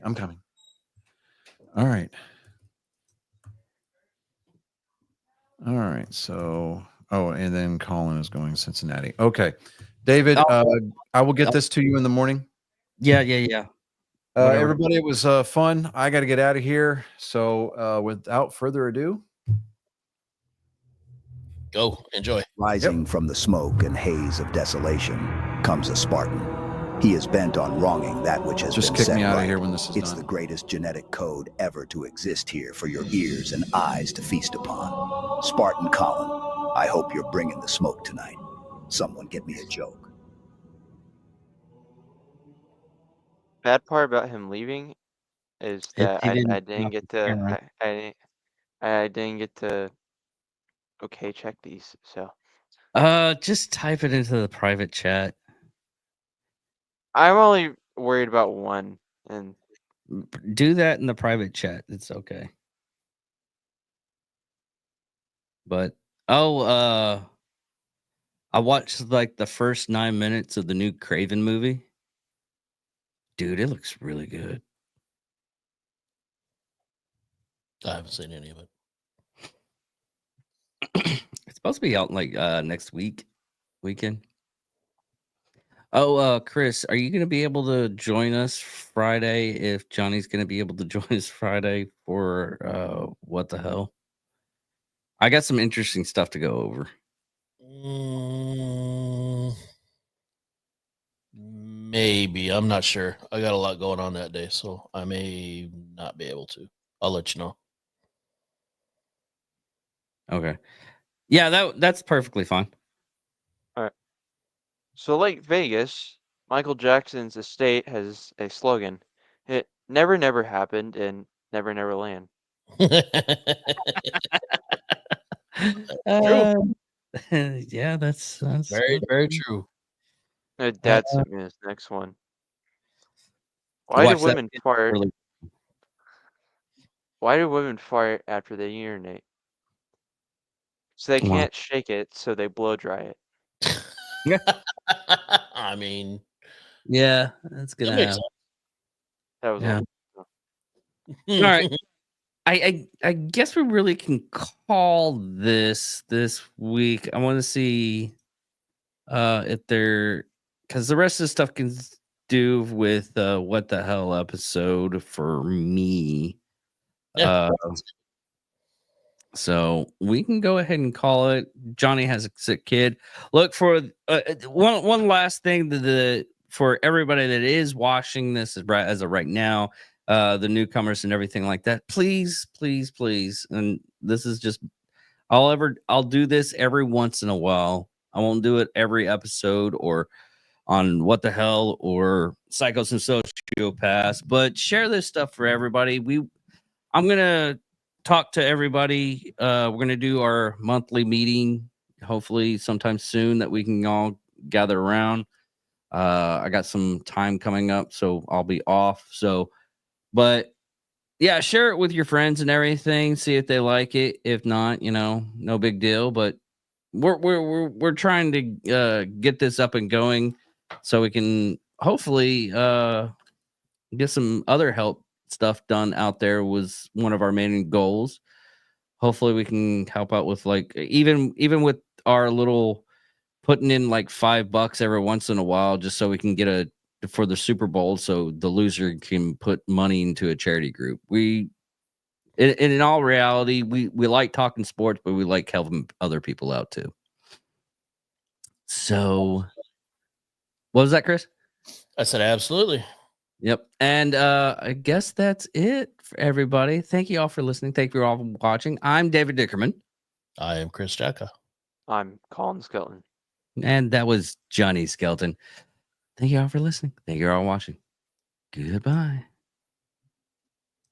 I'm coming. All right. All right. So, and then Colin is going Cincinnati. Okay. David, I will get this to you in the morning. Yeah. Whatever. Everybody, it was fun. I got to get out of here. So, without further ado, Go. Enjoy. Rising from the smoke and haze of desolation comes a Spartan. He is bent on wronging that which has just been kick set me out right. of here when this is It's done. the greatest genetic code ever to exist here for your ears and eyes to feast upon. Spartan Colin, I hope you're bringing the smoke tonight. Someone get me a joke. Bad part about him leaving is that he I didn't didn't come get up with the camera. to I didn't get to check these. So Just type it into the private chat. I'm only worried about one, and Do that in the private chat. It's okay. But I watched like the first 9 minutes of the new Craven movie. Dude, it looks really good. I haven't seen any of it. It's supposed to be out like next weekend. Oh, Chris, are you gonna be able to join us Friday if Johnny's gonna be able to join us Friday for what the hell? I got some interesting stuff to go over. Maybe. I'm not sure. I got a lot going on that day, so I may not be able to. I'll let you know. Okay. Yeah, that's perfectly fine. so like Vegas, Michael Jackson's estate has a slogan: "It never happened," and "Never Land." Yeah, that's Very, very true. Dad sent me this next one. Why do watch that women fart? early. Why do women fart after they urinate? So they Wow. can't shake it, so they blow dry it. I mean, Yeah, that's that gonna makes happen. That was Yeah. all. sense. All right. I guess we really can call this week. I want to see if they're because the rest of the stuff can do with what the hell episode for me. Yeah. So we can go ahead and call it. Johnny has a sick kid. Look for one last thing for everybody that is watching this as of right now, the newcomers and everything like that. Please, please, please. And this is just I'll do this every once in a while. I won't do it every episode or on what the hell or Psychos and Sociopaths, but share this stuff for everybody. I'm gonna talk to everybody. We're gonna do our monthly meeting, hopefully sometime soon that we can all gather around. I got some time coming up, so I'll be off. So, but yeah, share it with your friends and everything. See if they like it. If not, no big deal. But we're trying to get this up and going, so we can hopefully get some other help stuff done out there. Was one of our main goals. Hopefully we can help out with like even with our little putting in like $5 every once in a while just so we can get for the Super Bowl so the loser can put money into a charity group. In all reality, we like talking sports, but we like helping other people out too. So what was that, Chris? I said absolutely. Yep. And I guess that's it for everybody. Thank you all for listening. Thank you all for watching. I'm David Dickerman. I am Chris Jacka. I'm Colin Skelton. And that was Johnny Skelton. Thank you all for listening. Thank you all for watching. Goodbye.